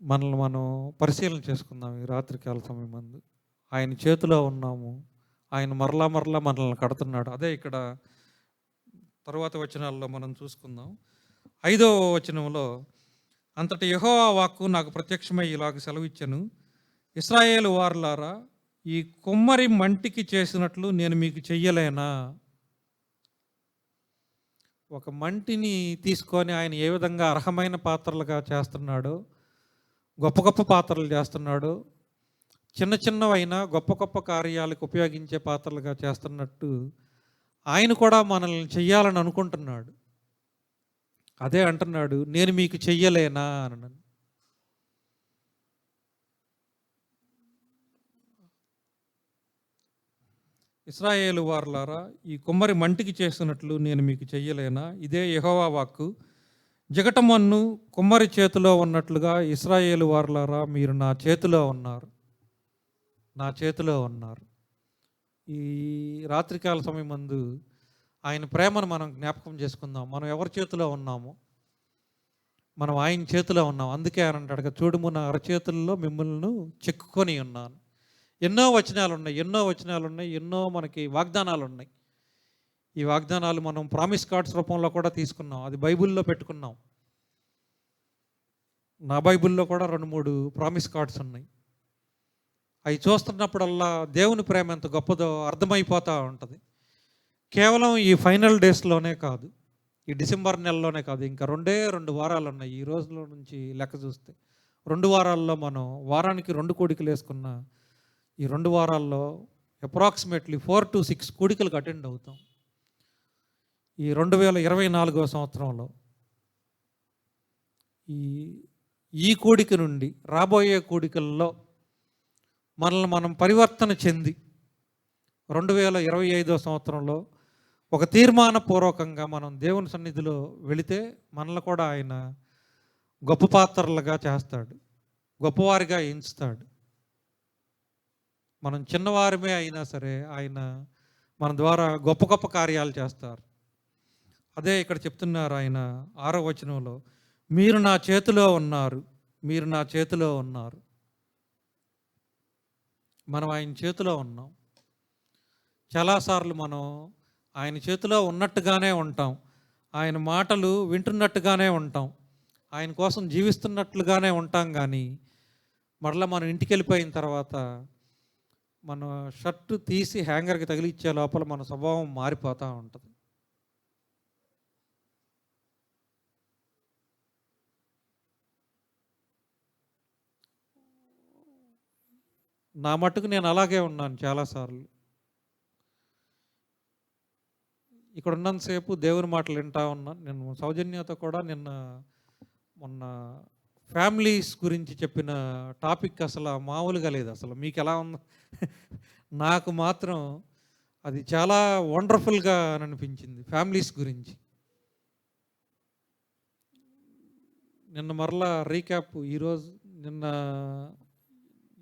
మనల్ని మనం పరిశీలన చేసుకుందాం. ఈ రాత్రికాల సమయం మందు ఆయన చేతిలో ఉన్నాము. ఆయన మరలా మనల్ని కడుతున్నాడు. అదే ఇక్కడ తరువాత వచనాల్లో మనం చూసుకుందాం. 5వ వచనంలో, అంతటి యెహోవా వాక్కు నాకు ప్రత్యక్షమై ఇలాగ సెలవిచ్చెను, ఇశ్రాయేలు వారులారా, ఈ కుమ్మరి మంటికి చేసినట్లు నేను మీకు చెయ్యలేనా? ఒక మంటిని తీసుకొని ఆయన ఏ విధంగా అర్హమైన పాత్రలుగా చేస్తున్నాడో, గొప్ప గొప్ప పాత్రలు చేస్తున్నాడు, చిన్న చిన్నవైనా గొప్ప గొప్ప కార్యాలకు ఉపయోగించే పాత్రలుగా చేస్తున్నట్టు ఆయన కూడా మనల్ని చెయ్యాలని అనుకుంటున్నాడు. అదే అంటున్నాడు, నేను మీకు చెయ్యలేనా అని. ఇశ్రాయేలు వారులారా, ఈ కుమ్మరి మంటికి చేసినట్లు నేను మీకు చెయ్యలేనా? ఇదే యెహోవా వాక్కు. జిగటమన్ను కుమ్మరి చేతిలో ఉన్నట్లుగా ఇశ్రాయేలు వారులారా, మీరు నా చేతిలో ఉన్నారు, నా చేతిలో ఉన్నారు. ఈ రాత్రికాల సమయం మందు ఆయన ప్రేమను మనం జ్ఞాపకం చేసుకుందాం. మనం ఎవరి చేతిలో ఉన్నాము? మనం ఆయన చేతిలో ఉన్నాం. అందుకే ఆయన అంటాడు, చూడుము నా అరచేతుల్లో మిమ్మల్ని చెక్కుకొని ఉన్నాను. ఎన్నో వచనాలు ఉన్నాయి, ఎన్నో మనకి వాగ్దానాలు ఉన్నాయి. ఈ వాగ్దానాలు మనం ప్రామిస్ కార్డ్స్ రూపంలో కూడా తీసుకున్నాం. అది బైబిల్లో పెట్టుకున్నాం. నా బైబిల్లో కూడా 2-3 ప్రామిస్ కార్డ్స్ ఉన్నాయి. అవి చూస్తున్నప్పుడల్లా దేవుని ప్రేమ ఎంత గొప్పదో అర్థమైపోతూ ఉంటుంది. కేవలం ఈ ఫైనల్ డేస్లోనే కాదు, ఈ డిసెంబర్ నెలలోనే కాదు, ఇంకా 2 వారాలు ఉన్నాయి. ఈ రోజుల నుంచి లెక్క చూస్తే 2 వారాల్లో మనం వారానికి 2 కూడికలు వేసుకున్న ఈ 2 వారాల్లో అప్రాక్సిమేట్లీ 4 to 6 కూడికలకు అటెండ్ అవుతాం. ఈ 2024వ సంవత్సరంలో ఈ కూడిక నుండి రాబోయే కూడికల్లో మనల్ని మనం పరివర్తన చెంది 2025వ సంవత్సరంలో ఒక తీర్మానపూర్వకంగా మనం దేవుని సన్నిధిలో వెళితే మనల్ని కూడా ఆయన గొప్ప పాత్రలుగా చేస్తాడు, గొప్పవారిగా ఎంచుతాడు. మనం చిన్నవారమే అయినా సరే ఆయన మన ద్వారా గొప్ప గొప్ప కార్యాలు చేస్తారు. అదే ఇక్కడ చెప్తున్నారు ఆయన 6వ వచనంలో, మీరు నా చేతిలో ఉన్నారు, మీరు నా చేతిలో ఉన్నారు. మనం ఆయన చేతిలో ఉన్నాం. చాలాసార్లు మనం ఆయన చేతిలో ఉన్నట్టుగానే ఉంటాం, ఆయన మాటలు వింటున్నట్టుగానే ఉంటాం, ఆయన కోసం జీవిస్తున్నట్లుగానే ఉంటాం. కానీ మరలా మనం ఇంటికి వెళ్ళిపోయిన తర్వాత మన షర్టు తీసి హ్యాంగర్కి తగిలిచ్చే లోపల మన స్వభావం మారిపోతూ ఉంటుంది. నా మట్టుకు నేను అలాగే ఉన్నాను చాలాసార్లు. ఇక్కడ ఉన్నంతసేపు దేవుని మాటలు వింటా ఉన్నాను. నేను సౌజన్యతో కూడా మొన్న ఫ్యామిలీస్ గురించి చెప్పిన టాపిక్ అసలు మామూలుగా లేదు. అసలు మీకు ఎలా ఉంది? నాకు మాత్రం అది చాలా వండర్ఫుల్గా అనిపించింది. ఫ్యామిలీస్ గురించి నిన్న మరలా రీక్యాప్, ఈరోజు నిన్న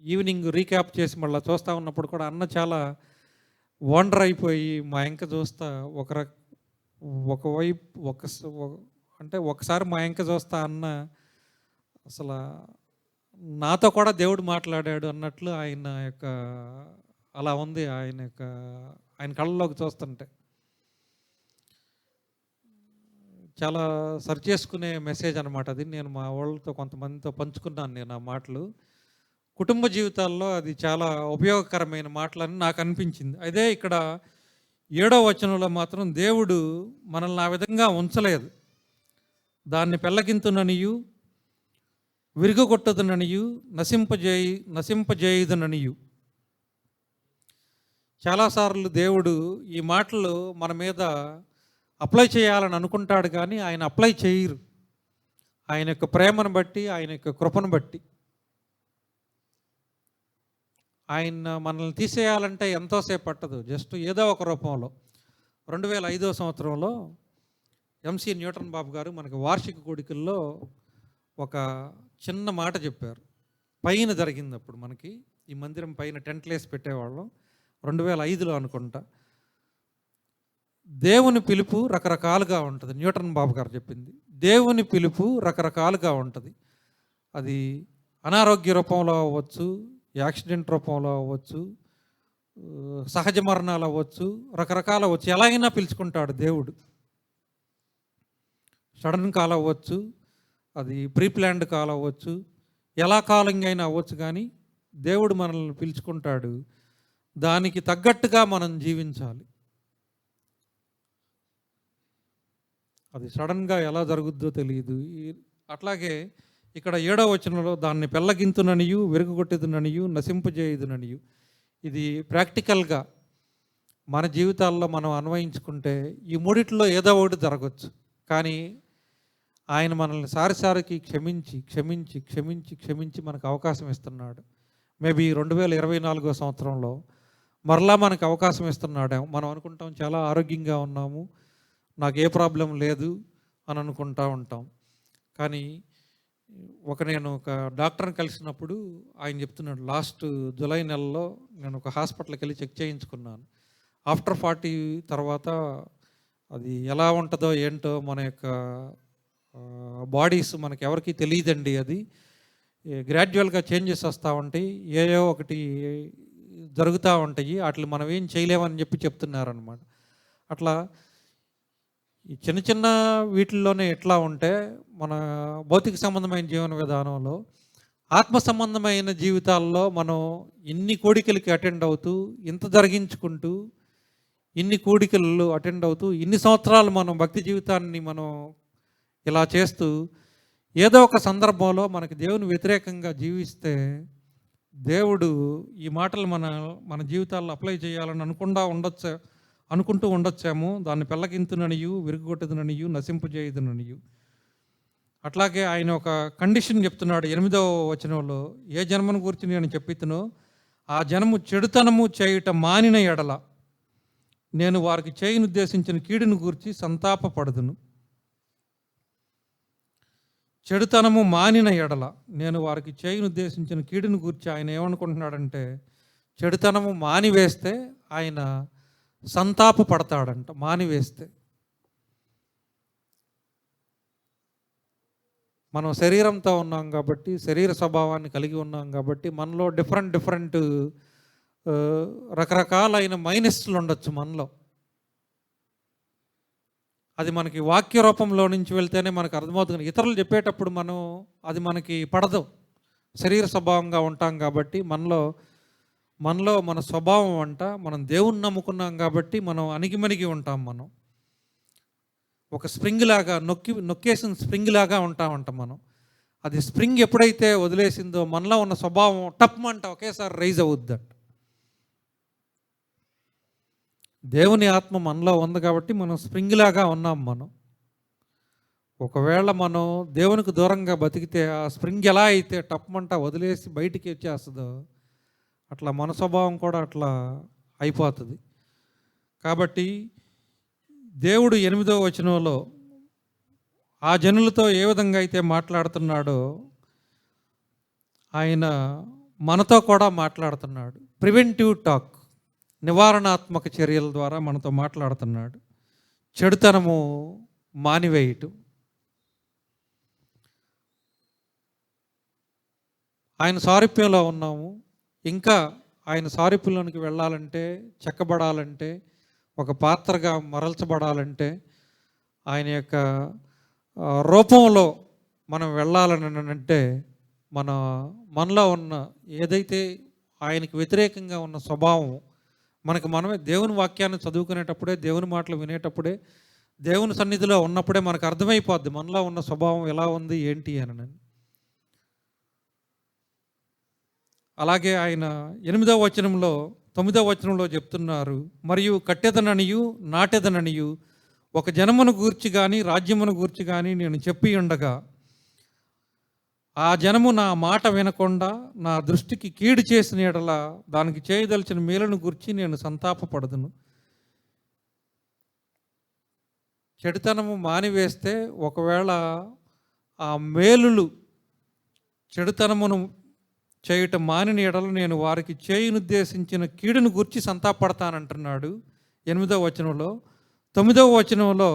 ఈవినింగ్ రీక్యాప్ చేసి మళ్ళీ చూస్తూ ఉన్నప్పుడు కూడా అన్న చాలా వండర్ అయిపోయి మా ఇంక చూస్తా ఒకవైపు అంటే ఒకసారి మా ఇంక చూస్తా అన్న అసలు నాతో కూడా దేవుడు మాట్లాడాడు అన్నట్లు ఆయన యొక్క అలా ఉంది. ఆయన కళ్ళలోకి చూస్తుంటే చాలా సరి చేసుకునే మెసేజ్ అనమాట అది. నేను మా వాళ్ళతో కొంతమందితో పంచుకున్నాను నేను ఆ మాటలు. కుటుంబ జీవితాల్లో అది చాలా ఉపయోగకరమైన మాటలని నాకు అనిపించింది. అదే ఇక్కడ 7వ వచనంలో మాత్రం దేవుడు మనల్ని ఆ విధంగా ఉంచలేదు. దాన్ని పెళ్ళగింతుననియు, విరుగగొట్టుదుననియు, నశింపజేయుదుననియు. చాలాసార్లు దేవుడు ఈ మాటలు మన మీద అప్లై చేయాలని అనుకుంటాడు, కానీ ఆయన అప్లై చేయరు. ఆయన యొక్క ప్రేమను బట్టి, ఆయన యొక్క కృపను బట్టి. ఆయన మనల్ని తీసేయాలంటే ఎంతోసేపు పట్టదు, జస్ట్ ఏదో ఒక రూపంలో. 2005వ సంవత్సరంలో ఎంసీ న్యూటన్ బాబు గారు మనకు వార్షిక కూడికల్లో ఒక చిన్న మాట చెప్పారు. పైన జరిగింది అప్పుడు మనకి ఈ మందిరం పైన టెంట్లేసి పెట్టేవాళ్ళం 2005లో అనుకుంటా. దేవుని పిలుపు రకరకాలుగా ఉంటుంది. న్యూటన్ బాబు గారు చెప్పింది, దేవుని పిలుపు రకరకాలుగా ఉంటుంది. అది అనారోగ్య రూపంలో అవ్వచ్చు, యాక్సిడెంట్ రూపంలో అవ్వచ్చు, సహజ మరణాలు అవ్వచ్చు, రకరకాలు అవ్వచ్చు. ఎలా అయినా పిలుచుకుంటాడు దేవుడు. సడన్ కాల్ అవ్వచ్చు, అది ప్రీ ప్లాన్డ్ కాల్ అవ్వచ్చు, ఎలా కాలింగ్ అయినా అవ్వచ్చు, కానీ దేవుడు మనల్ని పిలుచుకుంటాడు. దానికి తగ్గట్టుగా మనం జీవించాలి. అది సడన్గా ఎలా జరుగుద్దో తెలియదు. అట్లాగే ఇక్కడ 7వ వచనంలో దాన్ని పెళ్ళగింతుననియు, విరగొట్టేదుననియు, నశింపజేయుదుననియు. ఇది ప్రాక్టికల్గా మన జీవితాల్లో మనం అన్వయించుకుంటే ఈ మూడిట్లో ఏదో ఒకటి జరగవచ్చు. కానీ ఆయన మనల్ని సారిసారికి క్షమించి క్షమించి క్షమించి క్షమించి మనకు అవకాశం ఇస్తున్నాడు. మేబీ 2024వ సంవత్సరంలో మరలా మనకు అవకాశం ఇస్తున్నాడు. మనం అనుకుంటాం చాలా ఆరోగ్యంగా ఉన్నాము, నాకు ఏ ప్రాబ్లం లేదు అని అనుకుంటూ ఉంటాం. కానీ నేను ఒక డాక్టర్ని కలిసినప్పుడు ఆయన చెప్తున్నాడు, లాస్ట్ జూలై నెలలో నేను ఒక హాస్పిటల్కి వెళ్ళి చెక్ చేయించుకున్నాను. ఆఫ్టర్ 40 తర్వాత అది ఎలా ఉంటుందో ఏంటో మన యొక్క బాడీస్ మనకి ఎవరికి తెలియదండి. అది గ్రాడ్యువల్గా చేంజెస్ వస్తూ ఉంటాయి, ఏయో ఒకటి జరుగుతూ ఉంటాయి, వాటిని మనం ఏం చేయలేమని చెప్తున్నారనమాట. అట్లా ఈ చిన్న చిన్న వీటిల్లోనే ఎట్లా ఉంటే మన భౌతిక సంబంధమైన జీవన విధానంలో, ఆత్మ సంబంధమైన జీవితాల్లో మనం ఇన్ని కోడికలకి అటెండ్ అవుతూ, ఇంత జరిగించుకుంటూ, ఇన్ని కోడికలు అటెండ్ అవుతూ, ఇన్ని సంవత్సరాలు మనం భక్తి జీవితాన్ని మనం ఇలా చేస్తూ, ఏదో ఒక సందర్భంలో మనకి దేవుని వ్యతిరేకంగా జీవిస్తే దేవుడు ఈ మాటలు మన జీవితాల్లో అప్లై చేయాలని అనుకుంటూ ఉండొచ్చాము. దాన్ని పెళ్ళగింతుననియు, విరుగుగొట్టుదుననియు, నశింపజేయుదుననియు. అట్లాగే ఆయన ఒక కండిషన్ చెప్తున్నాడు 8వ వచనంలో, ఏ జన్మను గురించి నేను చెప్పితునో ఆ జన్ము చెడుతనము చేయుట మానిన ఎడల నేను వారికి చేయనుద్దేశించిన కీడును గూర్చి సంతాపపడుదును. చెడుతనము మానిన ఎడల నేను వారికి చేయనుద్దేశించిన కీడును గూర్చి ఆయన ఏమనుకుంటున్నాడంటే, చెడుతనము మానివేస్తే ఆయన సంతాపపడతాడంట. మానివేస్తే మనం శరీరంతో ఉన్నాం కాబట్టి, శరీర స్వభావాన్ని కలిగి ఉన్నాం కాబట్టి, మనలో డిఫరెంట్ రకరకాలైన మైనస్లు ఉండొచ్చు మనలో. అది మనకి వాక్య రూపంలో నుంచి వెళ్తేనే మనకు అర్థమవుతుంది. ఇతరులు చెప్పేటప్పుడు అది మనకి పడదు. శరీర స్వభావంగా ఉంటాం కాబట్టి మనలో మన స్వభావం అంట, మనం దేవుణ్ణి నమ్ముకున్నాం కాబట్టి మనం అణిగిమణిగి ఉంటాం. మనం ఒక స్ప్రింగ్ లాగా నొక్కేసిన స్ప్రింగ్ లాగా ఉంటామంట మనం. అది స్ప్రింగ్ ఎప్పుడైతే వదిలేసిందో మనలో ఉన్న స్వభావం టప్మంట ఒకేసారి రైజ్ అవుద్దంట. దేవుని ఆత్మ మనలో ఉంది కాబట్టి మనం స్ప్రింగ్ లాగా ఉన్నాం. మనం ఒకవేళ మనం దేవునికి దూరంగా బతికితే ఆ స్ప్రింగ్ ఎలా అయితే టప్మంట వదిలేసి బయటికి వచ్చేస్తుందో అట్లా మన స్వభావం కూడా అట్లా అయిపోతుంది. కాబట్టి దేవుడు 8వ వచనంలో ఆ జనులతో ఏ విధంగా అయితే మాట్లాడుతున్నాడో ఆయన మనతో కూడా మాట్లాడుతున్నాడు. ప్రివెంటివ్ టాక్, నివారణాత్మక చర్యల ద్వారా మనతో మాట్లాడుతున్నాడు. చెడుతనము మానివేయటం. ఆయన సారూప్యంలో ఉన్నాము. ఇంకా ఆయన సారూప్యంలోనికి వెళ్ళాలంటే, చెక్కబడాలంటే, ఒక పాత్రగా మరల్చబడాలంటే ఆయన యొక్క రూపంలో మనం వెళ్ళాలని అంటే మనలో ఉన్న ఏదైతే ఆయనకి వ్యతిరేకంగా ఉన్న స్వభావం మనమే దేవుని వాక్యాన్ని చదువుకునేటప్పుడే, దేవుని మాటలు వినేటప్పుడే, దేవుని సన్నిధిలో ఉన్నప్పుడే మనకు అర్థమైపోద్ది మనలో ఉన్న స్వభావం ఎలా ఉంది ఏంటి అని. అలాగే ఆయన 8వ వచనంలో 9వ వచనంలో చెప్తున్నారు, మరియు కట్టెదననియు నాటెదననియు ఒక జనమును గూర్చి కానీ రాజ్యమును గూర్చి కానీ నేను చెప్పి ఉండగా ఆ జనము నా మాట వినకుండా నా దృష్టికి కీడు చేసిన ఎడల దానికి చేయదలిచిన మేలును గూర్చి నేను సంతాపపడదును. చెడుతనము మానివేస్తే ఒకవేళ ఆ మేలులు చెడుతనమును చేయుట మానిన ఎడల నేను వారికి చేయునుద్దేశించిన కీడును గుర్చి సంతాపడతానంటున్నాడు 8వ వచనంలో. 9వ వచనంలో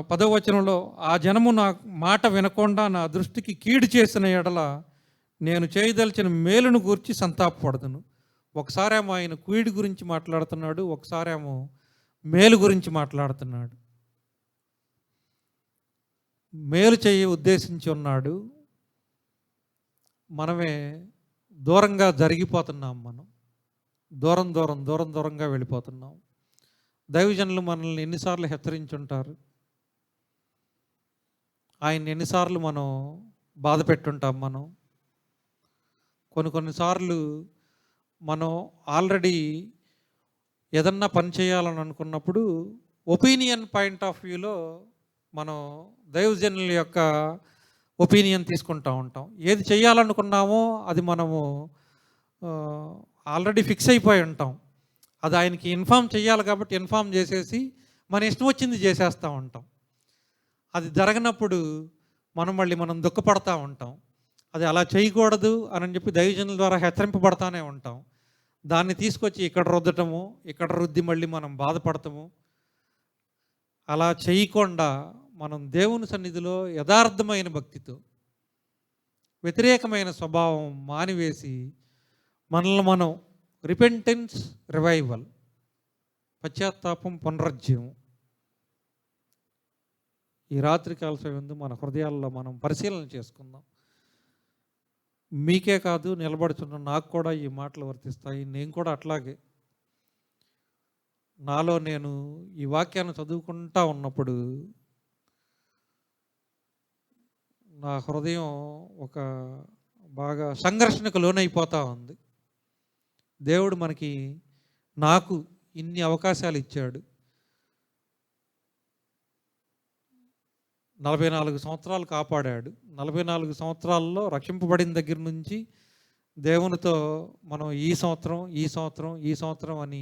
10వ వచనంలో ఆ జనము నా మాట వినకుండా నా దృష్టికి కీడు చేసిన ఎడల నేను చేయదలిచిన మేలును గూర్చి సంతాపపడదును. ఒకసారేమో ఆయన కీడు గురించి మాట్లాడుతున్నాడు, ఒకసారేమో మేలు గురించి మాట్లాడుతున్నాడు. మేలు చేయ ఉద్దేశించి ఉన్నాడు, మనమే దూరంగా జరిగిపోతున్నాం. మనం దూరంగా వెళ్ళిపోతున్నాం. దైవజనులు మనల్ని ఎన్నిసార్లు హెచ్చరించుంటారు, ఆయన ఎన్నిసార్లు మనం బాధ పెట్టుంటాం. మనం కొన్నిసార్లు మనం ఆల్రెడీ ఏదన్నా పని చేయాలని అనుకున్నప్పుడు ఒపీనియన్ పాయింట్ ఆఫ్ వ్యూలో మనం దైవజనుల యొక్క ఒపీనియన్ తీసుకుంటూ ఉంటాం. ఏది చేయాలనుకున్నామో అది మనము ఆల్రెడీ ఫిక్స్ అయిపోయి ఉంటాం. అది ఆయనకి ఇన్ఫామ్ చేయాలి కాబట్టి ఇన్ఫామ్ చేసేసి మన ఇష్టం వచ్చింది చేసేస్తూ ఉంటాం. అది జరగనప్పుడు మనం దుఃఖపడతా ఉంటాం. అది అలా చేయకూడదు అని చెప్పి దైవజనుల ద్వారా హెచ్చరింపబడతానే ఉంటాం. దాన్ని తీసుకొచ్చి ఇక్కడ రుద్దటము, ఇక్కడ రుద్ది మళ్ళీ మనం బాధపడతాము. అలా చేయకుండా మనం దేవుని సన్నిధిలో యథార్థమైన భక్తితో వ్యతిరేకమైన స్వభావం మానివేసి మనల్ని మనం రిపెంటెన్స్, రివైవల్, పశ్చాత్తాపం, పునరుజ్జీవం ఈ రాత్రికాల సమయంలో మన హృదయాల్లో మనం పరిశీలన చేసుకుందాం. మీకే కాదు, నిలబడుతున్న నాకు కూడా ఈ మాటలు వర్తిస్తాయి. నేను కూడా అట్లాగే నాలో నేను ఈ వాక్యాన్ని చదువుకుంటా ఉన్నప్పుడు నా హృదయం ఒక బాగా సంఘర్షణకు లోనైపోతూ ఉంది. దేవుడు నాకు ఇన్ని అవకాశాలు ఇచ్చాడు. 44 సంవత్సరాలు కాపాడాడు. 44 సంవత్సరాల్లో రక్షింపబడిన దగ్గర నుంచి దేవునితో మనం ఈ సంవత్సరం అని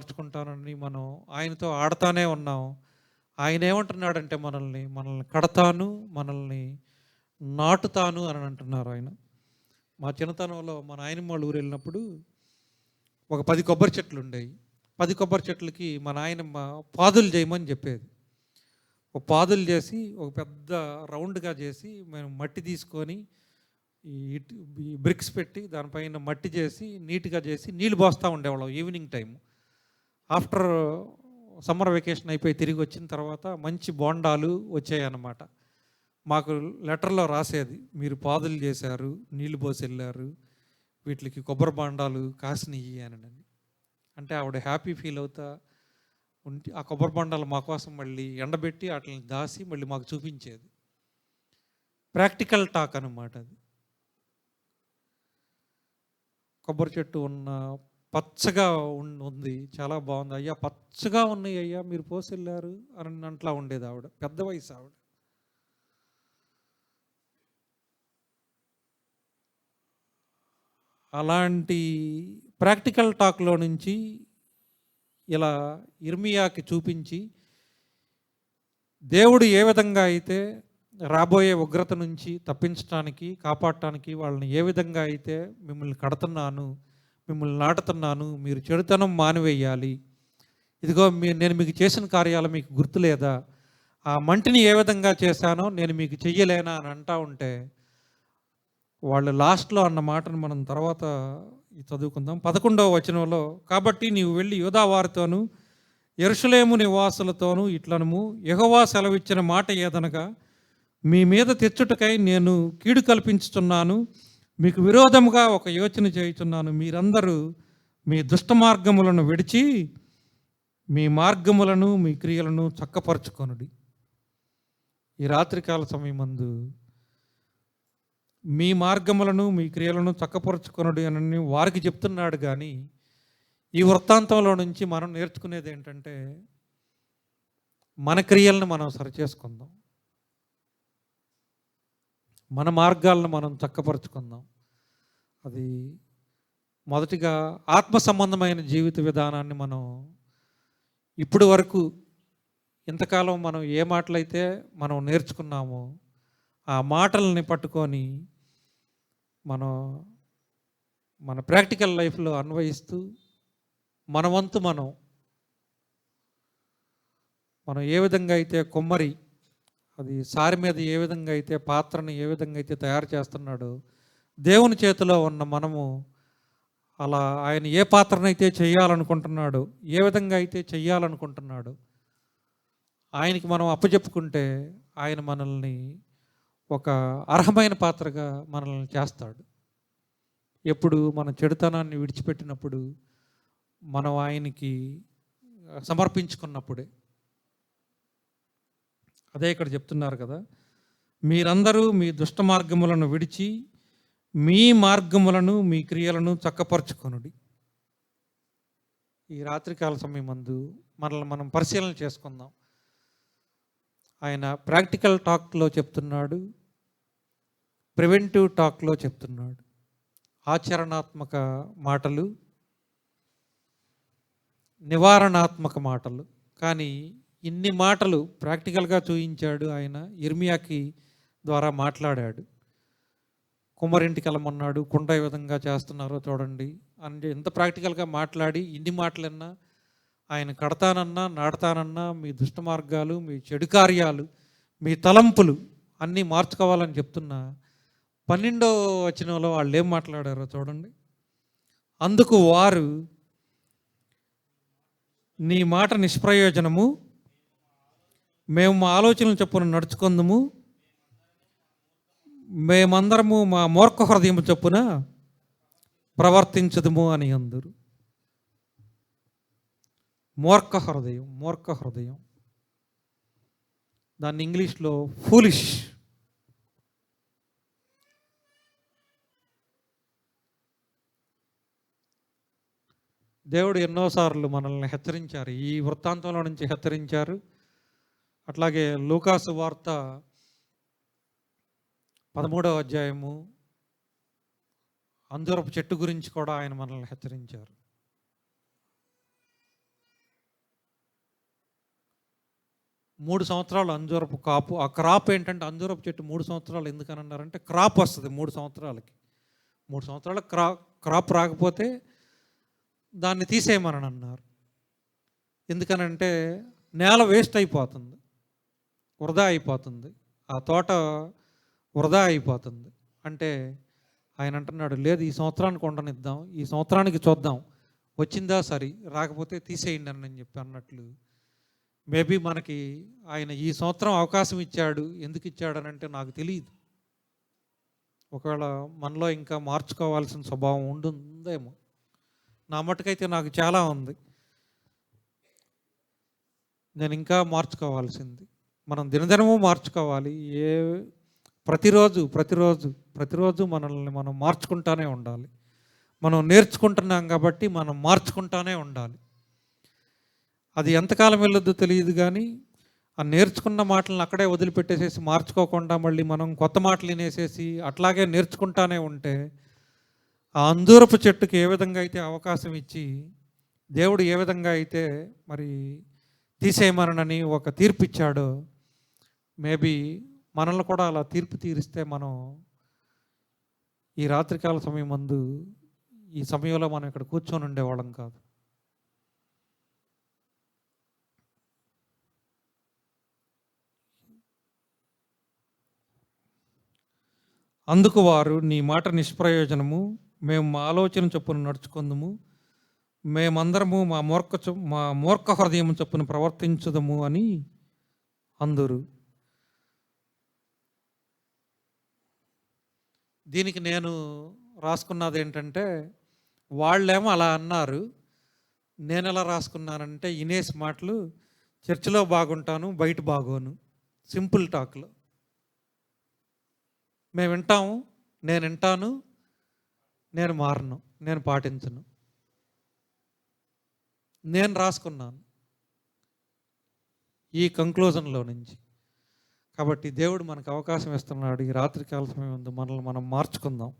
మార్చుకుంటానని మనం ఆయనతో ఆడతానే ఉన్నాం. ఆయన ఏమంటున్నాడంటే మనల్ని కడతాను, మనల్ని నాటుతాను అని అంటున్నారు ఆయన. మా చిన్నతనంలో మా నాయనమ్మ వాళ్ళ ఊరు వెళ్ళినప్పుడు ఒక 10 కొబ్బరి చెట్లు ఉండేవి. 10 కొబ్బరి చెట్లకి మా నాయనమ్మ పాదులు చేయమని చెప్పేది. ఒక పాదులు చేసి ఒక పెద్ద రౌండ్గా చేసి మేము మట్టి తీసుకొని ఈ బ్రిక్స్ పెట్టి దానిపైన మట్టి చేసి నీట్గా చేసి నీళ్ళు పోస్తూ ఉండేవాళ్ళం evening time. After summer vacation అయిపోయి తిరిగి వచ్చిన తర్వాత మంచి బోండాలు వచ్చాయన్నమాట. మాకు లెటర్లో రాసేది, మీరు పాదులు చేశారు, నీళ్లు పోసి వెళ్ళారు, వీటికి కొబ్బరి బొండాలు కాసినయ్యి అని. అంటే ఆవిడ హ్యాపీ ఫీల్ అవుతా ఉంటే ఆ కొబ్బరి బొండాలు మా కోసం మళ్ళీ ఎండబెట్టి వాటిని దాసి మళ్ళీ మాకు చూపించేది. ప్రాక్టికల్ టాక్ అన్నమాట అది. కొబ్బరి చెట్టు ఉన్న పచ్చగా ఉంది, చాలా బాగుంది అయ్యా, పచ్చగా ఉన్నాయి అయ్యా, మీరు పోసి వెళ్ళారు అని అట్లా ఉండేది ఆవిడ. పెద్ద వయసు ఆవిడ. అలాంటి ప్రాక్టికల్ టాక్లో నుంచి ఇలా ఇర్మియాకి చూపించి దేవుడు ఏ విధంగా అయితే రాబోయే ఉగ్రత నుంచి తప్పించడానికి, కాపాడటానికి వాళ్ళని ఏ విధంగా అయితే మిమ్మల్ని కడుతున్నాను, మిమ్మల్ని నాటుతున్నాను, మీరు చెడుతనం మానివేయాలి, ఇదిగో నేను మీకు చేసిన కార్యాలు మీకు గుర్తులేదా, ఆ మంటిని ఏ విధంగా చేశానో నేను మీకు చెయ్యలేనా అని అంటా ఉంటే వాళ్ళు లాస్ట్లో అన్న మాటను మనం తర్వాత చదువుకుందాం. 11వ వచనంలో, కాబట్టి నీవు వెళ్ళి యూదా వారితోనూ యెరూషలేము నివాసులతోనూ ఇట్లనము, యెహోవా సెలవిచ్చిన మాట ఏదనగా, మీ మీద తెచ్చుటకై నేను కీడు కల్పించుచున్నాను, మీకు విరోధముగా ఒక యోచన చేయుచున్నాను. మీరందరూ మీ దుష్ట మార్గములను విడిచి మీ మార్గములను మీ క్రియలను చక్కపరచుకొనుడి. ఈ రాత్రికాల సమయమందు మీ మార్గములను మీ క్రియలను చక్కపరచుకొనుడి అని వారికి చెప్తున్నాడు. కానీ ఈ వృత్తాంతంలో నుంచి మనం నేర్చుకునేది ఏంటంటే, మన క్రియలను మనం సరిచేసుకుందాం, మన మార్గాలను మనం చక్కపరుచుకుందాం. అది మొదటిగా ఆత్మ సంబంధమైన జీవిత విధానాన్ని మనం ఇప్పటి వరకు ఇంతకాలం మనం ఏ మాటలైతే మనం నేర్చుకున్నామో ఆ మాటల్ని పట్టుకొని మన ప్రాక్టికల్ లైఫ్లో అన్వయిస్తూ మన వంతు మనం ఏ విధంగా అయితే కుమ్మరి అది సారి మీద ఏ విధంగా అయితే పాత్రని ఏ విధంగా అయితే తయారు చేస్తున్నాడో, దేవుని చేతిలో ఉన్న మనము అలా ఆయన ఏ పాత్రనైతే చేయాలనుకుంటున్నాడో, ఏ విధంగా అయితే చెయ్యాలనుకుంటున్నాడో ఆయనకి మనం అప్పచెప్పుకుంటే ఆయన మనల్ని ఒక అర్హమైన పాత్రగా మనల్ని చేస్తాడు. ఎప్పుడు మన చెడుతనాన్ని విడిచిపెట్టినప్పుడు, మనం ఆయనకి సమర్పించుకున్నప్పుడే. అదే ఇక్కడ చెప్తున్నారు కదా, మీరందరూ మీ దుష్ట మార్గములను విడిచి మీ మార్గములను మీ క్రియలను చక్కపరచుకొనుడి. ఈ రాత్రికాల సమయమందు మనల్ని మనం పరిశీలన చేసుకుందాం. ఆయన ప్రాక్టికల్ టాక్లో చెప్తున్నాడు, ప్రివెంటివ్ టాక్లో చెప్తున్నాడు. ఆచరణాత్మక మాటలు, నివారణాత్మక మాటలు. కానీ ఇన్ని మాటలు ప్రాక్టికల్గా చూయించాడు ఆయన. ఇర్మియాకి ద్వారా మాట్లాడాడు. కుమ్మరింటికి వెళ్ళమన్నాడు, కుండ ఏ విధంగా చేస్తున్నారో చూడండి అంటే ఎంత ప్రాక్టికల్గా మాట్లాడి ఇన్ని మాటలన్నా ఆయన కడతానన్నా నాడతానన్నా మీ దుష్ట మార్గాలు, మీ చెడు కార్యాలు, మీ తలంపులు అన్నీ మార్చుకోవాలని చెప్తున్నా 12వ వచనంలో వాళ్ళు ఏం మాట్లాడారో చూడండి. అందుకు వారు, నీ మాట నిష్ప్రయోజనము, మేము మా ఆలోచనలు చొప్పున నడుచుకుందుము, మేమందరము మా మూర్ఖ హృదయం చొప్పున ప్రవర్తించదుము అని అందరు. మూర్ఖ హృదయం దాన్ని ఇంగ్లీష్లో ఫూలిష్. దేవుడు ఎన్నోసార్లు మనల్ని హెచ్చరించారు, ఈ వృత్తాంతంలో నుంచి హెచ్చరించారు. అట్లాగే లూకాసు వార్త 13వ అధ్యాయము అంజూరపు చెట్టు గురించి కూడా ఆయన మనల్ని హెచ్చరించారు. మూడు సంవత్సరాలు అంజూరపు కాపు. ఆ క్రాప్ ఏంటంటే, అంజూరపు చెట్టు 3 సంవత్సరాలు ఎందుకని అన్నారంటే, క్రాప్ వస్తుంది 3 సంవత్సరాలకి. 3 సంవత్సరాలకు క్రాప్ రాకపోతే దాన్ని తీసేయమని అన్నారు. ఎందుకనంటే నేల వేస్ట్ అయిపోతుంది, వృధా అయిపోతుంది, ఆ తోట వృధా అయిపోతుంది. అంటే ఆయన అంటున్నాడు, లేదు ఈ సంవత్సరానికి ఉండనిద్దాం, ఈ సంవత్సరానికి చూద్దాం, వచ్చిందా సరి, రాకపోతే తీసేయండి అని చెప్పి అన్నట్లు. మేబీ మనకి ఆయన ఈ సంవత్సరం అవకాశం ఇచ్చాడు. ఎందుకు ఇచ్చాడనంటే నాకు తెలియదు. ఒకవేళ మనలో ఇంకా మార్చుకోవాల్సిన స్వభావం ఉందేమో. నా మట్టుకైతే నాకు చాలా ఉంది, నేను ఇంకా మార్చుకోవాల్సింది. మనం దినదినము మార్చుకోవాలి. ప్రతిరోజు మనల్ని మనం మార్చుకుంటానే ఉండాలి. మనం నేర్చుకుంటున్నాం కాబట్టి మనం మార్చుకుంటానే ఉండాలి. అది ఎంతకాలం వెళ్ళొద్దో తెలియదు. కానీ ఆ నేర్చుకున్న మాటలను అక్కడే వదిలిపెట్టేసేసి మార్చుకోకుండా మళ్ళీ మనం కొత్త మాటలు వినేసేసి అట్లాగే నేర్చుకుంటానే ఉంటే, ఆ అంజూరపు చెట్టుకి ఏ విధంగా అయితే అవకాశం ఇచ్చి దేవుడు ఏ విధంగా అయితే మరి తీసేయమనని ఒక తీర్పు ఇచ్చాడో, మేబీ మనల్ని కూడా అలా తీర్పు తీరిస్తే మనం ఈ రాత్రికాల సమయం ముందు ఈ సమయంలో మనం ఇక్కడ కూర్చొని ఉండేవాళ్ళం కాదు. అందుకు వారు, నీ మాట నిష్ప్రయోజనము, మేము మా ఆలోచన చొప్పున నడుచుకుందుము, మేమందరము మా మూర్ఖ హృదయం చొప్పున ప్రవర్తించుదము అని అందురు. దీనికి నేను రాసుకున్నది ఏంటంటే, వాళ్ళేమో అలా అన్నారు, నేను ఎలా రాసుకున్నానంటే ఇనేస్ మాటలు, చర్చిలో బాగుంటాను బయట బాగోను. సింపుల్ టాక్లో మేము వింటాము, నేను వింటాను, నేను మారను, నేను పాటించను. నేను రాసుకున్నాను ఈ కంక్లూజన్లో నుంచి. కాబట్టి దేవుడు మనకు అవకాశం ఇస్తున్నాడు. ఈ రాత్రికాల సమయం ముందు మనల్ని మనం మార్చుకుందాం.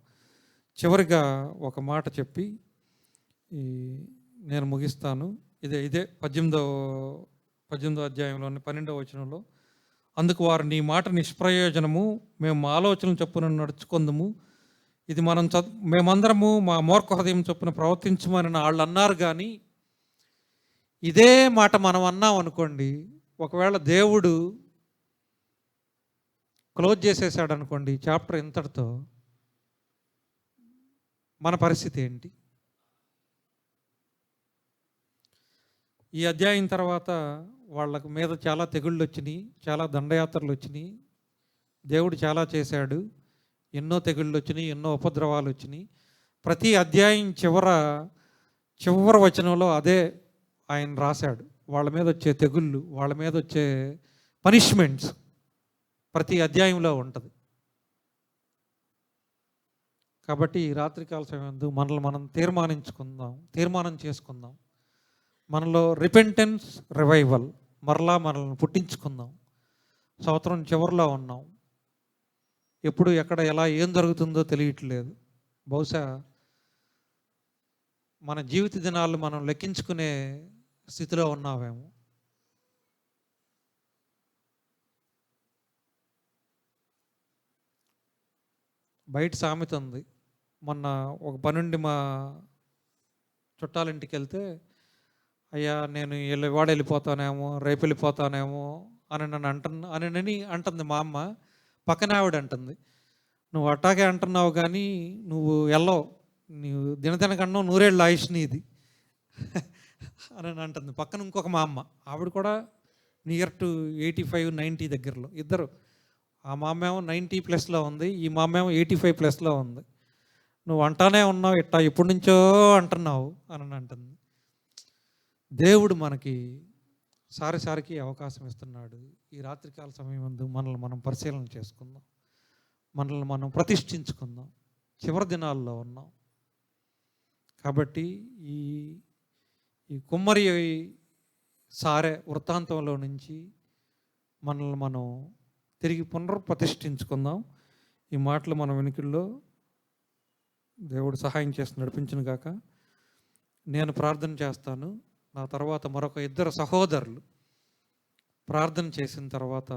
చివరిగా ఒక మాట చెప్పి నేను ముగిస్తాను. ఇదే 18వ అధ్యాయంలోని 12వ వచనంలో, అందుకు వారు నీ మాట నిష్ప్రయోజనము, మేము మా ఆలోచనలు చొప్పున నడుచుకుందాము, ఇది మనం మేమందరము మా మూర్ఖ హృదయం చొప్పున ప్రవర్తించమని వాళ్ళు అన్నారు. కానీ ఇదే మాట మనం అన్నాం అనుకోండి, ఒకవేళ దేవుడు క్లోజ్ చేసేసాడు అనుకోండి చాప్టర్ ఇంతటితో, మన పరిస్థితి ఏంటి? ఈ అధ్యాయం తర్వాత వాళ్ళకు మీద చాలా తెగుళ్ళు వచ్చినాయి, చాలా దండయాత్రలు వచ్చినాయి, దేవుడు చాలా చేశాడు, ఎన్నో తెగుళ్ళు వచ్చినాయి, ఎన్నో ఉపద్రవాలు వచ్చినాయి. ప్రతి అధ్యాయం చివరి వచనంలో అదే ఆయన రాశాడు. వాళ్ళ మీద వచ్చే తెగుళ్ళు, వాళ్ళ మీద వచ్చే పనిష్మెంట్స్ ప్రతి అధ్యాయంలో ఉంటుంది. కాబట్టి ఈ రాత్రికాల సమయం మనల్ని మనం తీర్మానం చేసుకుందాం. మనలో రిపెంటెన్స్, రివైవల్, మరలా మనల్ని పుట్టించుకుందాం. సంవత్సరం చివరిలో ఉన్నాం. ఎప్పుడు ఎక్కడ ఎలా ఏం జరుగుతుందో తెలియట్లేదు. బహుశా మన జీవిత దినాలు మనం లెక్కించుకునే స్థితిలో ఉన్నామేమో. బయట సామెత ఉంది. మొన్న ఒక పనుండి మా చుట్టాలింటికి వెళ్తే, అయ్యా నేను ఇవాడ వెళ్ళిపోతానేమో, రేపు వెళ్ళిపోతానేమో అని అంటుంది మా అమ్మ. పక్కన ఆవిడ అంటుంది, నువ్వు అట్టాగే అంటున్నావు కానీ నువ్వు వెళ్ళవు, నువ్వు దినదినకన్నా 100 ఏళ్ళ ఆయుష్ నీది అని అంటుంది. పక్కన ఇంకొక మా అమ్మ, ఆవిడ కూడా నియర్ టు 85-90 దగ్గరలో. ఇద్దరు, ఆ మా అమ్మ ఏమో 90+ ఉంది, ఈ మా అమ్మ ఏమో 85+ ఉంది. నువ్వు అంటానే ఉన్నావు, ఇట్టా ఎప్పటి నుంచో అంటున్నావు అని అంటుంది. దేవుడు మనకి సారికి అవకాశం ఇస్తున్నాడు. ఈ రాత్రికాల సమయం ముందు మనల్ని మనం పరిశీలన చేసుకుందాం, మనల్ని మనం ప్రతిష్ఠించుకుందాం. చివరి దినాల్లో ఉన్నాం కాబట్టి ఈ కుమ్మరి సారె వృత్తాంతంలో నుంచి మనల్ని మనం తిరిగి పునర్ప్రతిష్ఠించుకుందాం. ఈ మాటలు మన వెనుకల్లో దేవుడు సహాయం చేసి నడిపించును గాక. నేను ప్రార్థన చేస్తాను, నా తర్వాత మరొక 2 సహోదరులు ప్రార్థన చేసిన తర్వాత